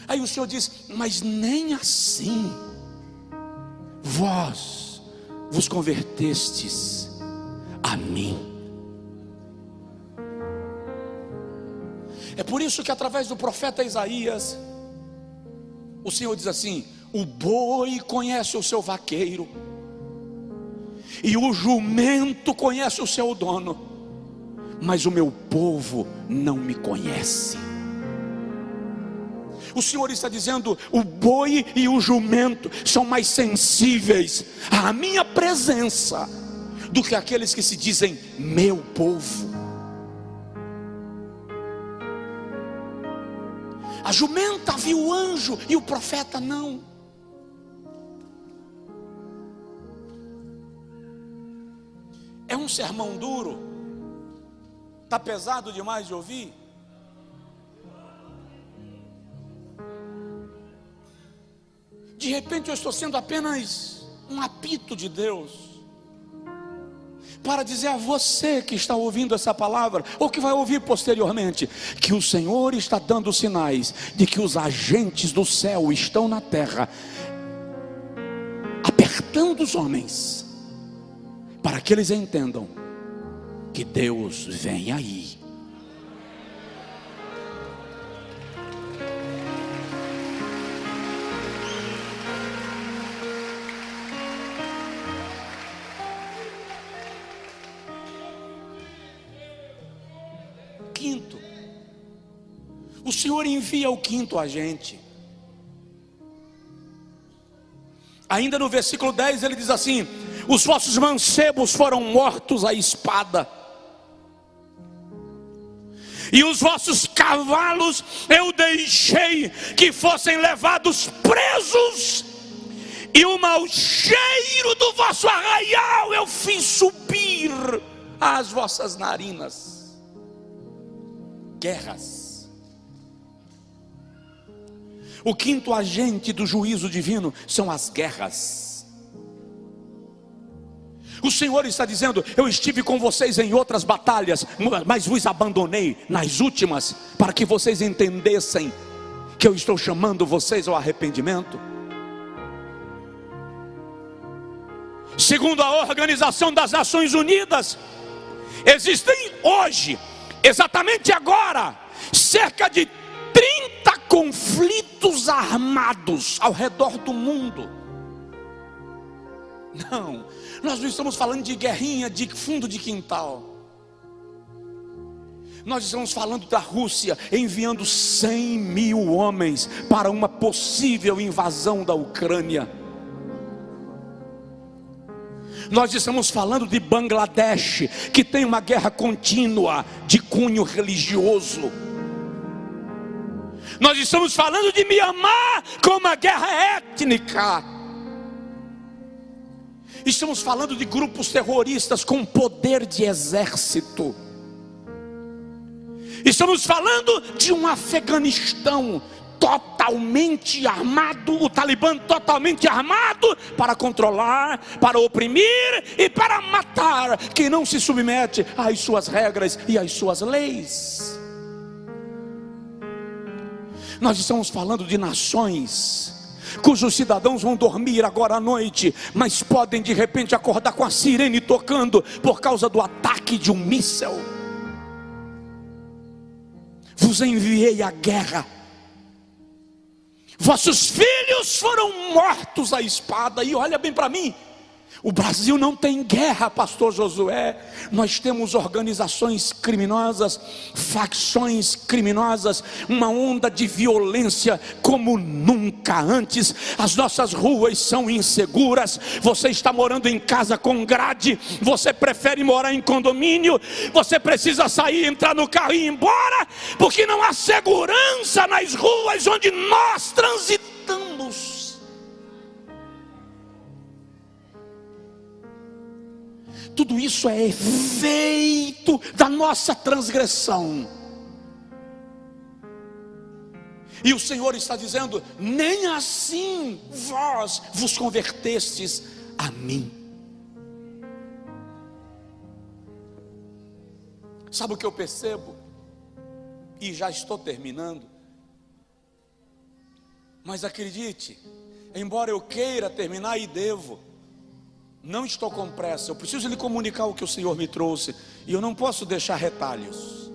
Aí o Senhor diz: mas nem assim vós vos convertestes a mim. É por isso que através do profeta Isaías, o Senhor diz assim: o boi conhece o seu vaqueiro, e o jumento conhece o seu dono, mas o meu povo não me conhece. O Senhor está dizendo: o boi e o jumento são mais sensíveis à minha presença do que aqueles que se dizem meu povo. A jumenta viu o anjo e o profeta não. É um sermão duro? Está pesado demais de ouvir? De repente eu estou sendo apenas um apito de Deus para dizer a você que está ouvindo essa palavra, ou que vai ouvir posteriormente, que o Senhor está dando sinais de que os agentes do céu estão na terra, apertando os homens, para que eles entendam que Deus vem aí. Quinto, o Senhor envia o quinto agente. Ainda no versículo 10 ele diz assim: os vossos mancebos foram mortos à espada, e os vossos cavalos eu deixei que fossem levados presos, e o mau cheiro do vosso arraial eu fiz subir às vossas narinas. Guerras. O quinto agente do juízo divino são as guerras. Senhor está dizendo: eu estive com vocês em outras batalhas, mas vos abandonei nas últimas, para que vocês entendessem que eu estou chamando vocês ao arrependimento. Segundo a Organização das Nações Unidas, existem hoje, exatamente agora, cerca de 30 conflitos armados ao redor do mundo. Não, nós não estamos falando de guerrinha de fundo de quintal. Nós estamos falando da Rússia enviando 100 mil homens para uma possível invasão da Ucrânia. Nós estamos falando de Bangladesh, que tem uma guerra contínua de cunho religioso. Nós estamos falando de Mianmar com uma guerra étnica. Estamos falando de grupos terroristas com poder de exército. Estamos falando de um Afeganistão totalmente armado, o Talibã totalmente armado para controlar, para oprimir e para matar quem não se submete às suas regras e às suas leis. Nós estamos falando de nações cujos cidadãos vão dormir agora à noite, mas podem de repente acordar com a sirene tocando por causa do ataque de um míssil. Vos enviei à guerra, vossos filhos foram mortos à espada. E olha bem para mim, o Brasil não tem guerra, pastor Josué. Nós temos organizações criminosas, facções criminosas, uma onda de violência como nunca antes. As nossas ruas são inseguras. Você está morando em casa com grade, você prefere morar em condomínio, você precisa sair, entrar no carro e ir embora, porque não há segurança nas ruas onde nós transitamos. Tudo isso é efeito da nossa transgressão. E o Senhor está dizendo: nem assim vós vos convertestes a mim. Sabe o que eu percebo? E já estou terminando. Mas acredite, embora eu queira terminar e devo, não estou com pressa. Eu preciso lhe comunicar o que o Senhor me trouxe, e eu não posso deixar retalhos.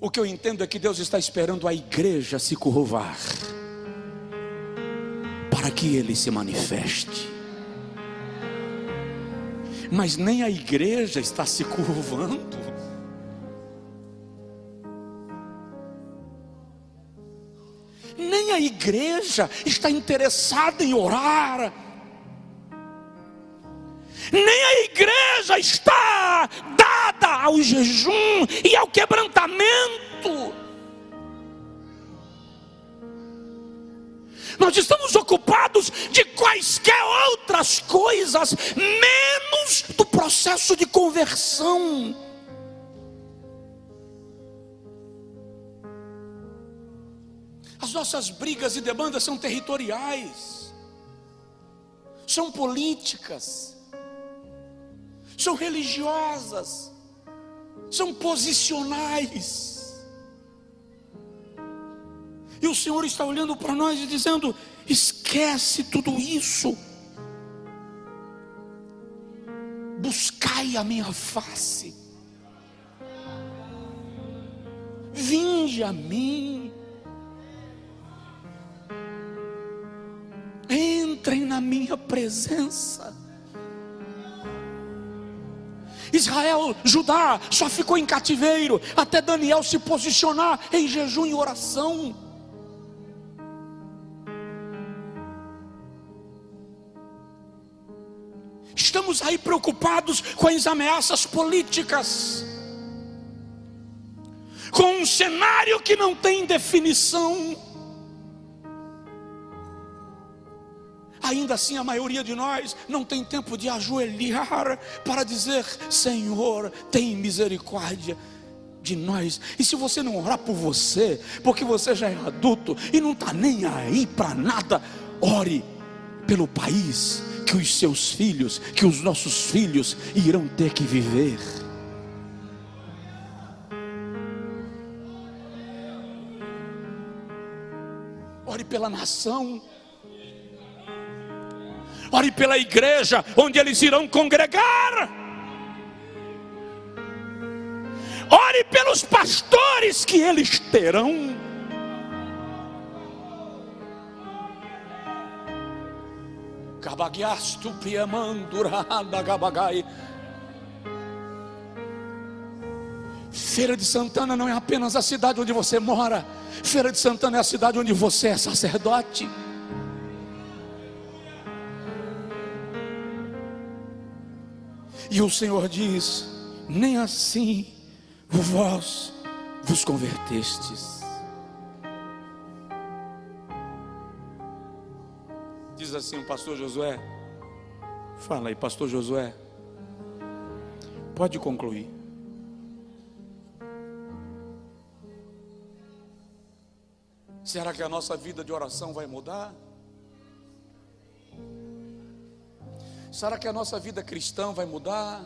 O que eu entendo é que Deus está esperando a igreja se curvar para que Ele se manifeste. Mas nem a igreja está se curvando. Nem a igreja está interessada em orar. Nem a igreja está dada ao jejum e ao quebrantamento. Nós estamos ocupados de quaisquer outras coisas, menos do processo de conversão. As nossas brigas e demandas são territoriais, são políticas, são religiosas, são posicionais. E o Senhor está olhando para nós e dizendo: esquece tudo isso, buscai a minha face, vinde a mim, entrem na minha presença. Israel, Judá só ficou em cativeiro até Daniel se posicionar em jejum e oração. Estamos aí preocupados com as ameaças políticas, com um cenário que não tem definição. Ainda assim, a maioria de nós não tem tempo de ajoelhar para dizer: Senhor, tem misericórdia de nós. E se você não orar por você, porque você já é adulto e não está nem aí para nada, ore pelo país que os seus filhos, que os nossos filhos irão ter que viver. Ore pela nação, ore pela igreja onde eles irão congregar, ore pelos pastores que eles terão. Feira de Santana não é apenas a cidade onde você mora. Feira de Santana é a cidade onde você é sacerdote. E o Senhor diz: nem assim vós vos convertestes. Diz assim o pastor Josué. Fala aí, pastor Josué. Pode concluir. Será que a nossa vida de oração vai mudar? Será que a nossa vida cristã vai mudar?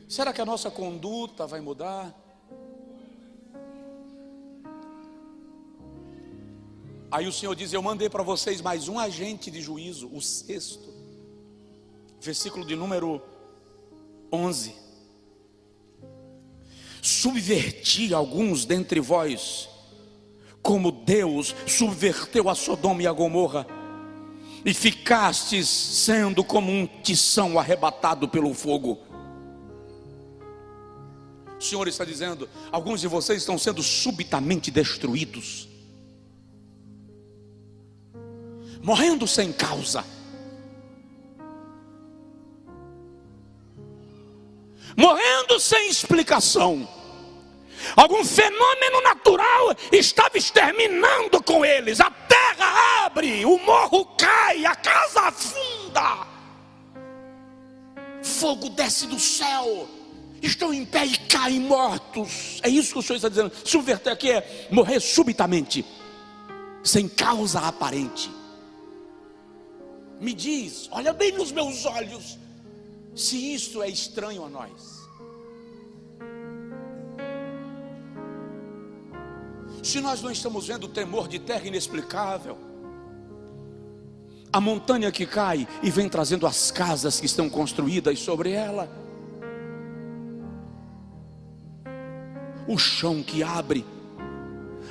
Será que a nossa conduta vai mudar? Aí o Senhor diz: eu mandei para vocês mais um agente de juízo, o sexto. Versículo de número 11. Subverti alguns dentre vós, como Deus subverteu a Sodoma e a Gomorra, e ficastes sendo como um tição arrebatado pelo fogo. O Senhor está dizendo: alguns de vocês estão sendo subitamente destruídos, morrendo sem causa, morrendo sem explicação. Algum fenômeno natural estava exterminando com eles. A terra abre, o morro cai, a casa afunda, fogo desce do céu, estão em pé e caem mortos. É isso que o Senhor está dizendo. Subverter aqui é morrer subitamente, sem causa aparente. Me diz, olha bem nos meus olhos, se isso é estranho a nós. Se nós não estamos vendo o tremor de terra inexplicável, a montanha que cai e vem trazendo as casas que estão construídas sobre ela, o chão que abre,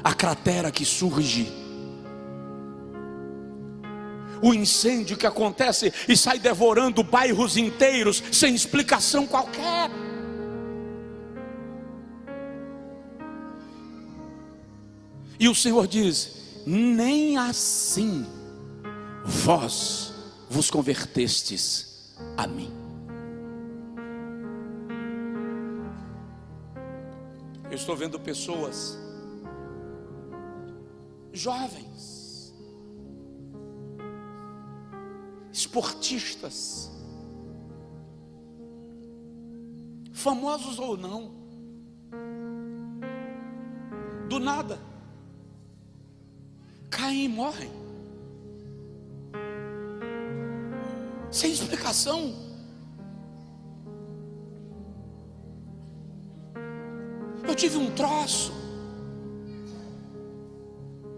a cratera que surge, o incêndio que acontece e sai devorando bairros inteiros sem explicação qualquer. E o Senhor diz: nem assim vós vos convertestes a mim. Eu estou vendo pessoas jovens, esportistas, famosos ou não, do nada caem e morrem, sem explicação. Eu tive um troço,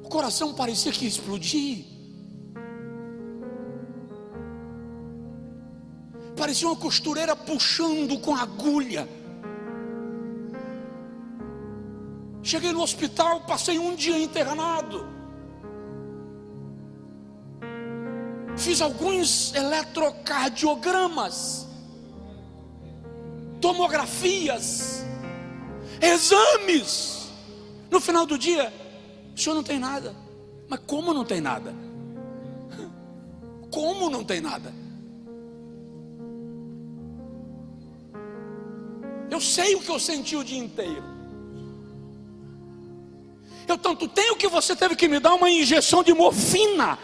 o coração parecia que ia explodir, parecia uma costureira puxando com agulha. Cheguei no hospital, passei um dia internado, fiz alguns eletrocardiogramas, tomografias, exames. No final do dia, o senhor não tem nada. Mas como não tem nada? Como não tem nada? Eu sei o que eu senti o dia inteiro. Eu tanto tenho que você teve que me dar uma injeção de morfina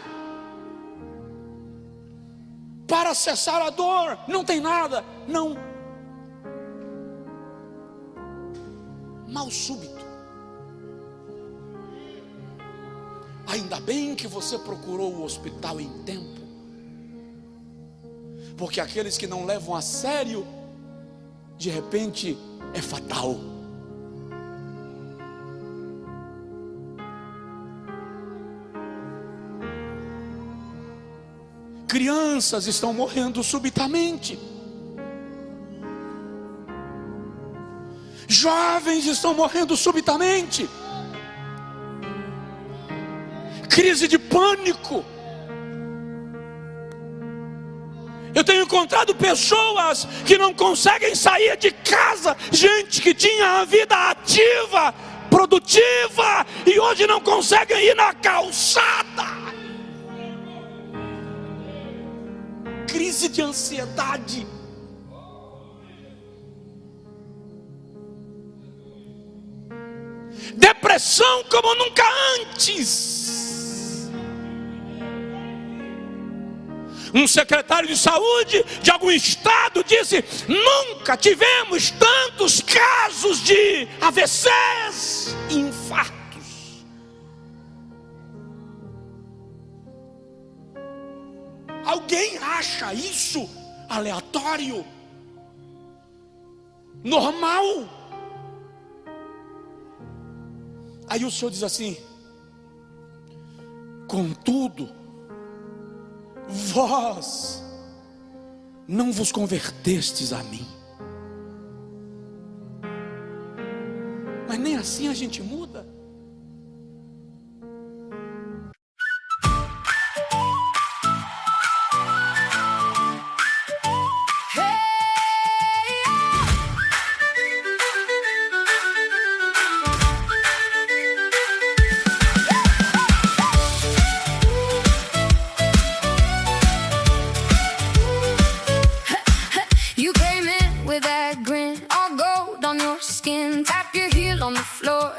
para cessar a dor. Não tem nada. Não. Mal súbito. ainda bem que você procurou o hospital em tempo, porque aqueles que não levam a sério, de repente é fatal. Crianças estão morrendo subitamente, jovens estão morrendo subitamente, crise de pânico. Eu tenho encontrado pessoas que não conseguem sair de casa, gente que tinha a vida ativa, produtiva, e hoje não conseguem ir na calçada. Crise de ansiedade. Depressão como nunca antes. Um secretário de saúde de algum estado disse: nunca tivemos tantos casos de AVCs e infartos. Alguém acha isso aleatório? Normal? Aí o Senhor diz assim: contudo, vós não vos convertestes a mim. Mas nem assim a gente muda.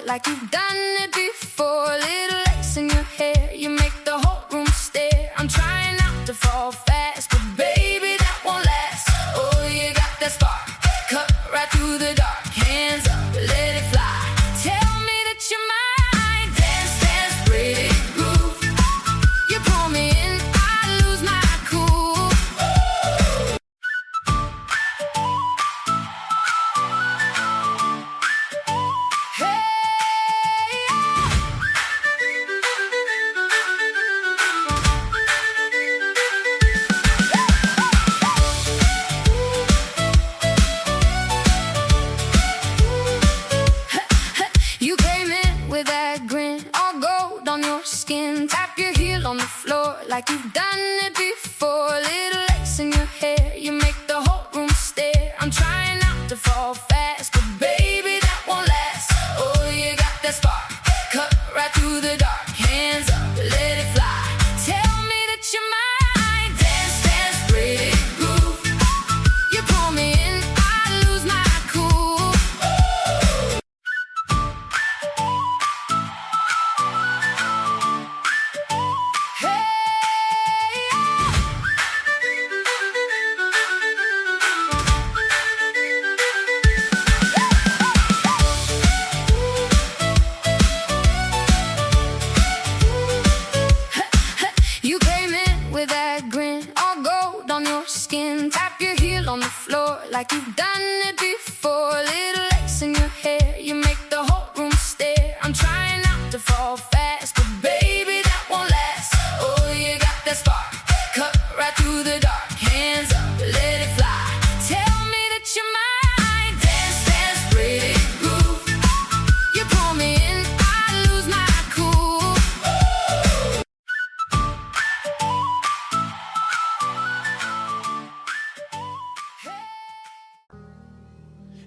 Like you've done it before, little lace in your hair, you make the whole room stare. I'm trying not to fall fast, but baby that won't last. Oh, you got that spark, cut right through the dark. Hands up, let it fly. Tell me that you're mine. Dance, dance, pretty groove. You pull me in, I lose my cool. Hey. On the floor, like you've done it before. Little lace in your hair, you make the whole room stare. I'm trying not to fall fast, but baby that won't last. Oh, you got that spark, cut right through the dark. Hands up, let it fly. Tell me that you're mine. Dance, dance, pretty groove. You pull me in, I lose my cool. Tap your heel on the floor like you've done it before. Little lace in your hair, you make the whole room stare. I'm trying not to fall fast, but baby that won't last. Oh, you got that spark, cut right through the dark. Hands up, let it fly. Tell me that you're mine. Dance, dance, pretty groove. You pull me in, I lose my cool.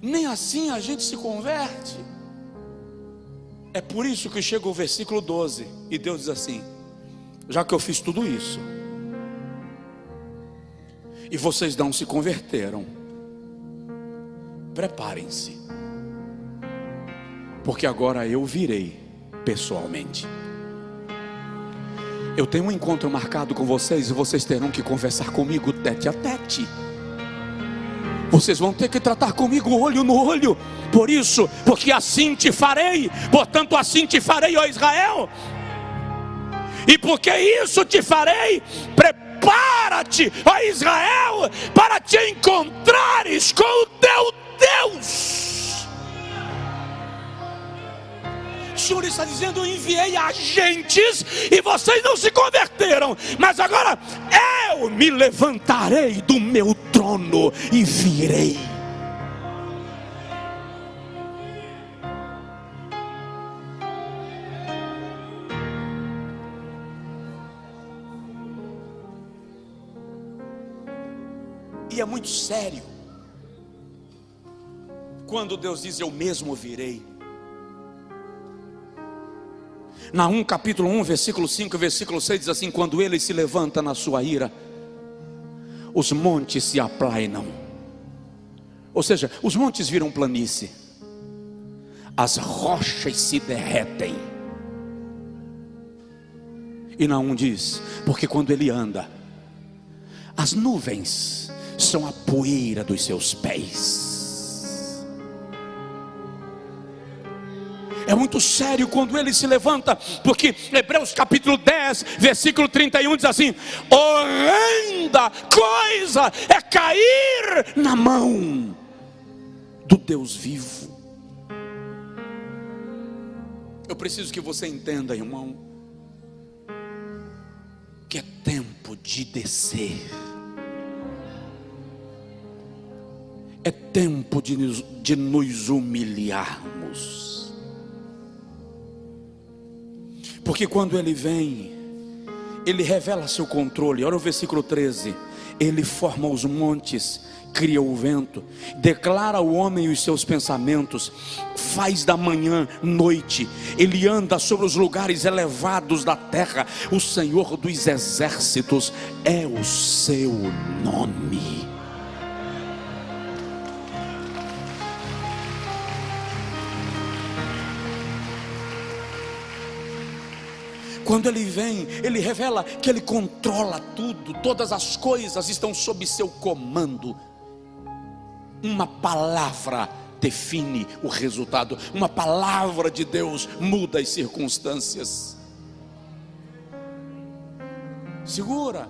Nem assim a gente se converte. É por isso que chega o versículo 12 e Deus diz assim: já que eu fiz tudo isso e vocês não se converteram, preparem-se, porque agora eu virei pessoalmente. Eu tenho um encontro marcado com vocês e vocês terão que conversar comigo tete a tete. Vocês vão ter que tratar comigo olho no olho. Por isso, porque assim te farei, portanto assim te farei, ó Israel. E porque isso te farei, prepara-te, ó Israel, para te encontrares com o teu Deus. O Senhor está dizendo: eu enviei agentes e vocês não se converteram, mas agora eu me levantarei do meu trono e virei. E é muito sério quando Deus diz: eu mesmo virei. Naum capítulo 1, versículo 5 e versículo 6 diz assim: quando ele se levanta na sua ira, os montes se aplainam. Ou seja, os montes viram planície, as rochas se derretem. E Naum diz: porque quando ele anda, as nuvens são a poeira dos seus pés. É muito sério quando ele se levanta, porque Hebreus capítulo 10, versículo 31 diz assim: horrenda coisa é cair na mão do Deus vivo. Eu preciso que você entenda, irmão, que é tempo de descer. É tempo de nos humilharmos. Porque quando ele vem, ele revela seu controle. Olha o versículo 13: ele forma os montes, cria o vento, declara o homem os seus pensamentos, faz da manhã noite, ele anda sobre os lugares elevados da terra. O Senhor dos exércitos é o seu nome. Quando ele vem, ele revela que ele controla tudo, todas as coisas estão sob seu comando. Uma palavra define o resultado, uma palavra de Deus muda as circunstâncias. Segura.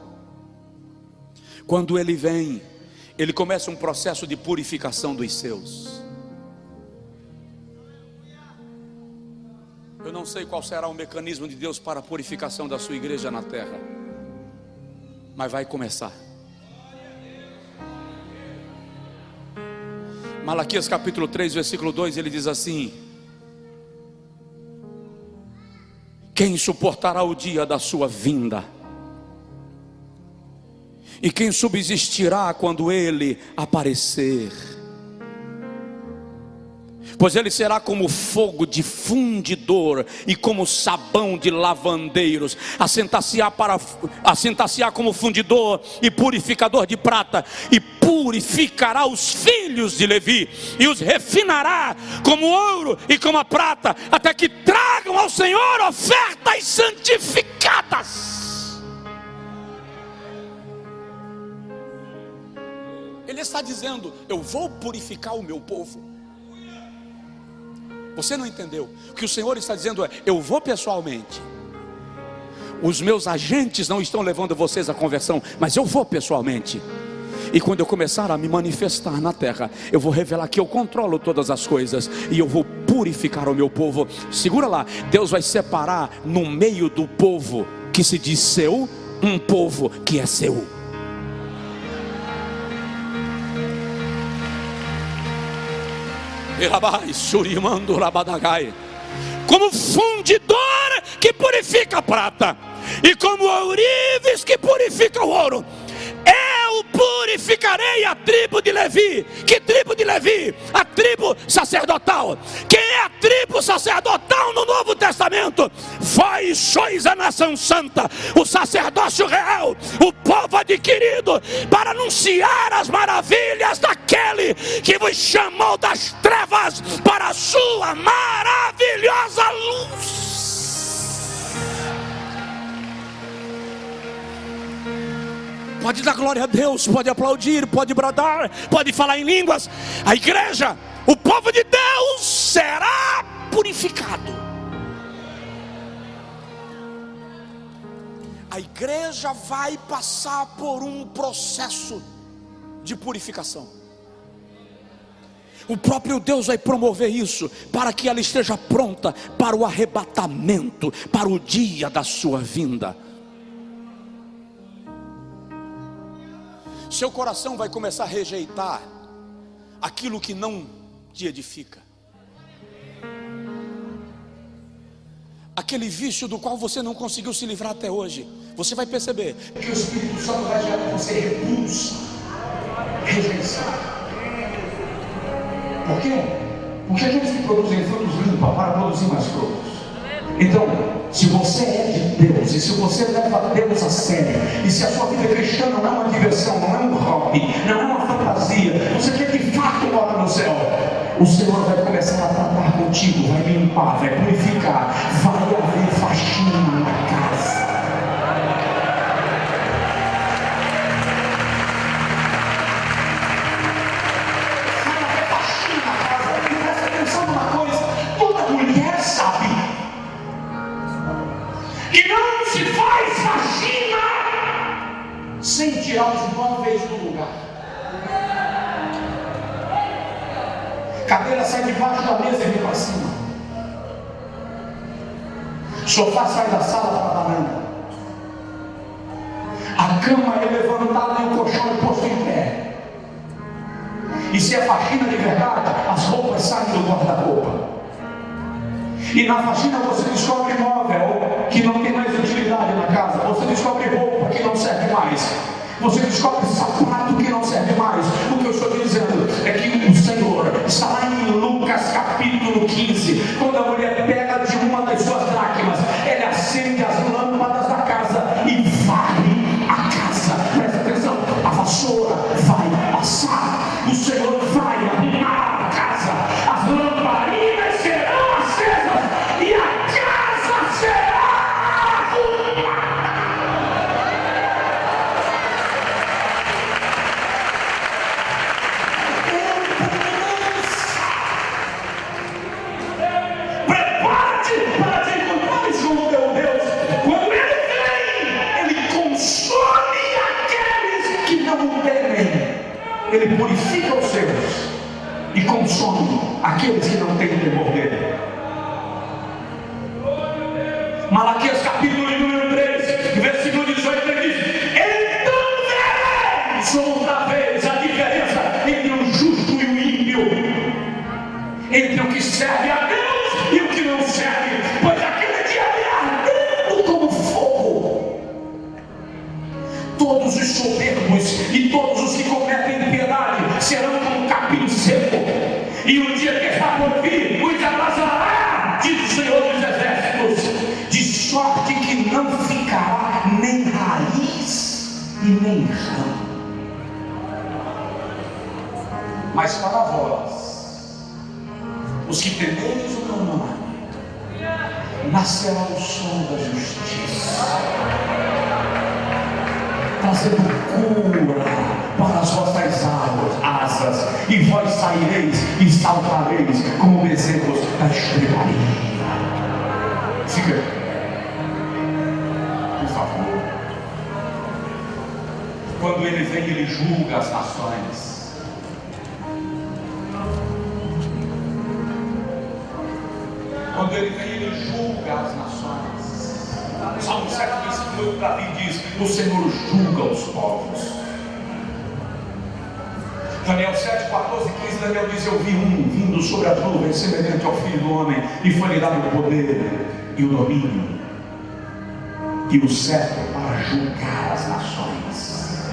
Quando ele vem, ele começa um processo de purificação dos seus. Eu não sei qual será o mecanismo de Deus para a purificação da sua igreja na terra, mas vai começar. Malaquias capítulo 3, versículo 2, ele diz assim: quem suportará o dia da sua vinda? E quem subsistirá quando ele aparecer? Pois ele será como fogo de fundidor e como sabão de lavandeiros. Assentar-se-á como fundidor e purificador de prata, e purificará os filhos de Levi, e os refinará como ouro e como a prata, até que tragam ao Senhor ofertas santificadas. Ele está dizendo: eu vou purificar o meu povo. Você não entendeu? O que o Senhor está dizendo é: eu vou pessoalmente. Os meus agentes não estão levando vocês à conversão, mas eu vou pessoalmente. E quando eu começar a me manifestar na terra, eu vou revelar que eu controlo todas as coisas, e eu vou purificar o meu povo. Segura lá, Deus vai separar no meio do povo que se diz seu, um povo que é seu. Como fundidor que purifica a prata, e como ourives que purifica o ouro, eu purificarei a tribo de Levi. Que tribo de Levi? A tribo sacerdotal. Quem é a tribo sacerdotal no Novo Testamento? Vós sois a nação santa, o sacerdócio real, o povo adquirido, para anunciar as maravilhas daquele que vos chamou das trevas para a sua maravilhosa luz. Pode dar glória a Deus, pode aplaudir, pode bradar, pode falar em línguas. A igreja, o povo de Deus, será purificado. A igreja vai passar por um processo de purificação. O próprio Deus vai promover isso, para que ela esteja pronta para o arrebatamento, para o dia da sua vinda. Seu coração vai começar a rejeitar aquilo que não te edifica, aquele vício do qual você não conseguiu se livrar até hoje. Você vai perceber que o Espírito Santo vai gerar em você repulsa, rejeição. Por quê? Porque aqueles que produzem frutos limpam para produzir mais frutos. Então, se você é de Deus, e se você leva Deus a sério, e se a sua vida cristã não é uma diversão, não é um hobby, não é uma fantasia, você quer de fato morar no céu, o Senhor vai começar a tratar contigo, vai limpar, vai purificar, vai haver faxina na casa. Vai haver faxina na casa. E presta atenção numa coisa: toda mulher sabe que não se faz faxina sem tirar os móveis do lugar. Cadeira sai debaixo da mesa e vem para cima. Sofá sai da sala para a varanda. A cama é levantada e o colchão é posto em pé. E se é faxina de verdade, as roupas saem do guarda-roupa. E na faxina você descobre móvel que não tem mais utilidade na casa. Você descobre roupa que não serve mais. Você descobre sapato que não serve mais. O que eu estou te dizendo é que o Senhor está lá em Lucas capítulo 15. Quando a mulher pega de uma das suas dracmas, ela acende as lâmpadas da casa e varre a casa. Presta atenção, a vassoura vai passar, o Senhor vai arrumar a casa, as lamparinas serão acesas e a casa será arrumada. Prepare-te para te encontrares com o teu Deus. Quando Ele vem, Ele consome aqueles que não o temem. Ele purifica os seus e consome aqueles que não têm temor dele. Malaquias capítulo número 3, versículo 18, ele diz: então vereis outra vez a diferença entre o justo e o ímpio, entre o que serve a Deus e o que não serve, pois aquele dia virá ardendo como fogo. Todos os soberbos e todos os que cometem impiedade serão como capim seco, e o dia que está por vir os abraçará, diz o Senhor dos Exércitos, de sorte que não ficará nem raiz e nem ramo. Mas para vós, os que temeis o meu nome, nascerá o som da justiça, trazendo cura para as vossas asas, e vós saireis e saltareis como bezerros da estrebaria. Fica, por favor. Quando Ele vem, Ele julga as nações. Quando Ele vem, Ele julga as nações. Salmo 7, versículo 8, Davi diz: o Senhor julga os povos. Daniel 7, 14 e 15, Daniel diz: eu vi um vindo sobre as nuvens, semelhante ao Filho do Homem, e foi-lhe dado o poder e o domínio e o cetro para julgar as nações.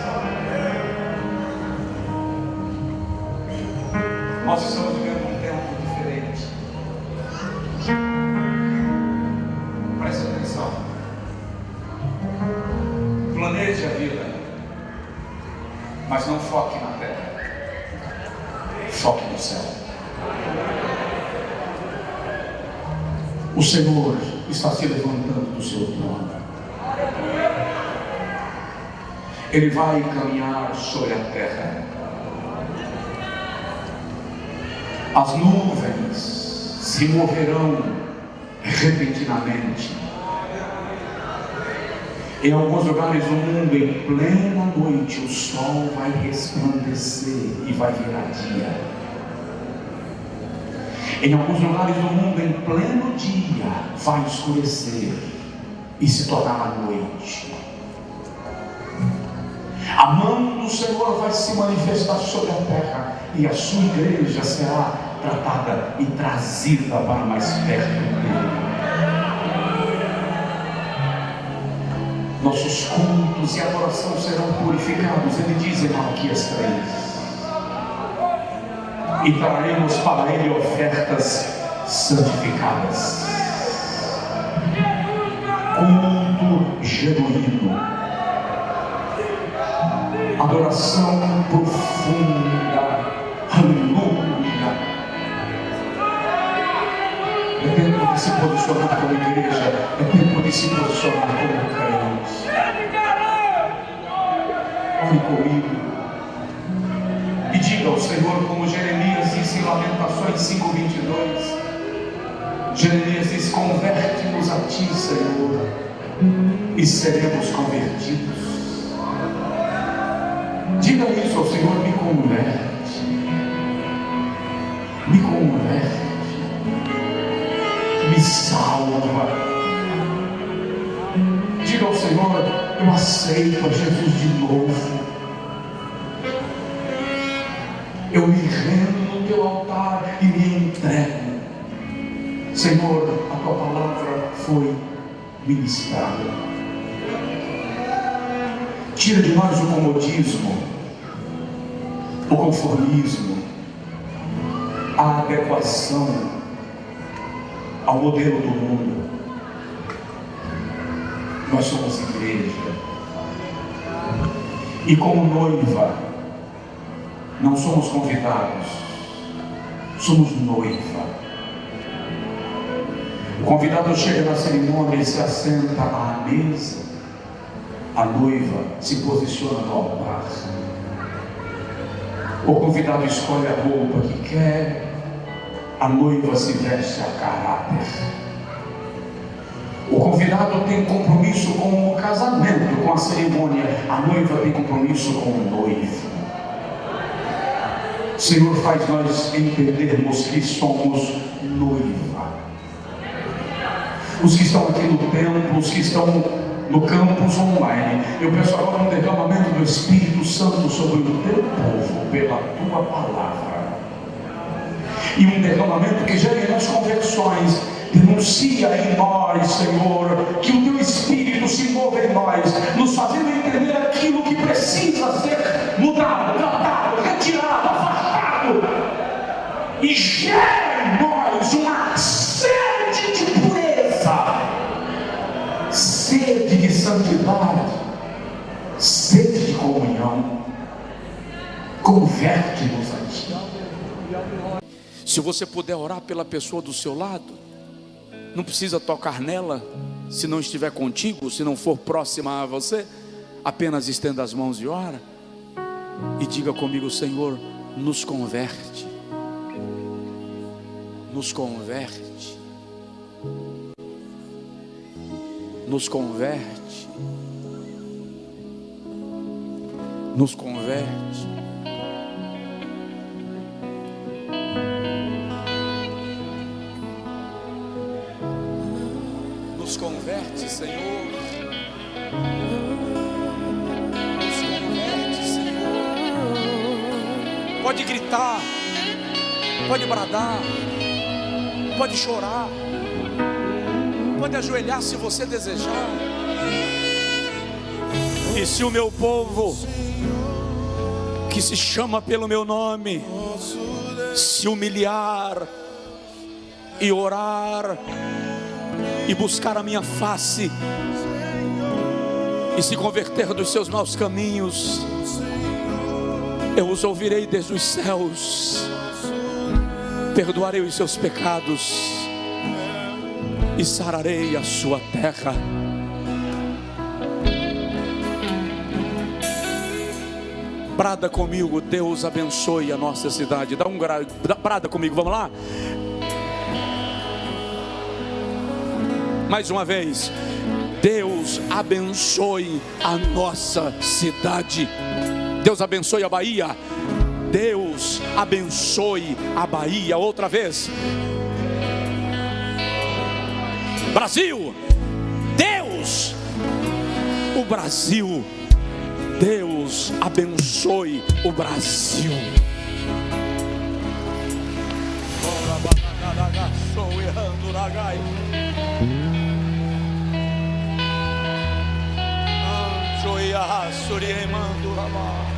Nós estamos vivendo um tempo diferente. Preste atenção. Planeje a vida, mas não foque na terra. Foque no céu. O Senhor está se levantando do seu trono. Ele vai caminhar sobre a terra. As nuvens se moverão repentinamente. Em alguns lugares do mundo, em plena noite, o sol vai resplandecer e vai virar dia. Em alguns lugares do mundo, em pleno dia, vai escurecer e se tornar a noite. A mão do Senhor vai se manifestar sobre a terra e a sua igreja será tratada e trazida para mais perto dele. Nossos cultos e adoração serão purificados, ele diz em Malaquias 3. E traremos para ele ofertas santificadas. Culto genuíno. Adoração profunda. Aleluia. É tempo de se posicionar como igreja. É tempo de se posicionar como crente. Ore comigo e diga ao Senhor, como Jeremias disse em Lamentações 5:22. Jeremias diz: converte-nos a ti, Senhor, e seremos convertidos. Diga isso ao Senhor: me converte, me converte, me salva. Diga ao Senhor: eu aceito a Jesus de novo. Eu me rendo no teu altar e me entrego. Senhor, a tua palavra foi ministrada. Tira de nós o comodismo, o conformismo, a adequação ao modelo do mundo. Nós somos igreja. E como noiva, não somos convidados, somos noiva. O convidado chega na cerimônia e se assenta à mesa. A noiva se posiciona no altar. O convidado escolhe a roupa que quer. A noiva se veste a caráter. O convidado tem compromisso com o casamento, com a cerimônia. A noiva tem compromisso com o noivo. Senhor, faz nós entendermos que somos noiva. Os que estão aqui no templo, os que estão no campus online, eu peço agora um derramamento do Espírito Santo sobre o teu povo, pela tua palavra. E um derramamento que gere nas conversões. Denuncia em nós, Senhor, que o teu Espírito se move em nós, nos fazendo entender aquilo que precisa ser mudado, tratado, retirado, afastado, e gera em nós uma sede de pureza, sede de santidade, sede de comunhão. Converte-nos a ti. Se você puder orar pela pessoa do seu lado, não precisa tocar nela, se não estiver contigo, se não for próxima a você, apenas estenda as mãos e ora, e diga comigo: Senhor, nos converte, nos converte, nos converte, nos converte. Nos converte, Senhor. Nos converte, Senhor. Pode gritar, pode bradar, pode chorar, pode ajoelhar se você desejar. E se o meu povo, que se chama pelo meu nome, se humilhar e orar e buscar a minha face e se converter dos seus maus caminhos, eu os ouvirei desde os céus, perdoarei os seus pecados e sararei a sua terra. Brada comigo: Deus abençoe a nossa cidade. Brada comigo, vamos lá? Mais uma vez: Deus abençoe a nossa cidade. Deus abençoe a Bahia. Deus abençoe a Bahia. Outra vez. Brasil. Deus. O Brasil. Deus abençoe o Brasil. Anjo e a Suriemando Ramá.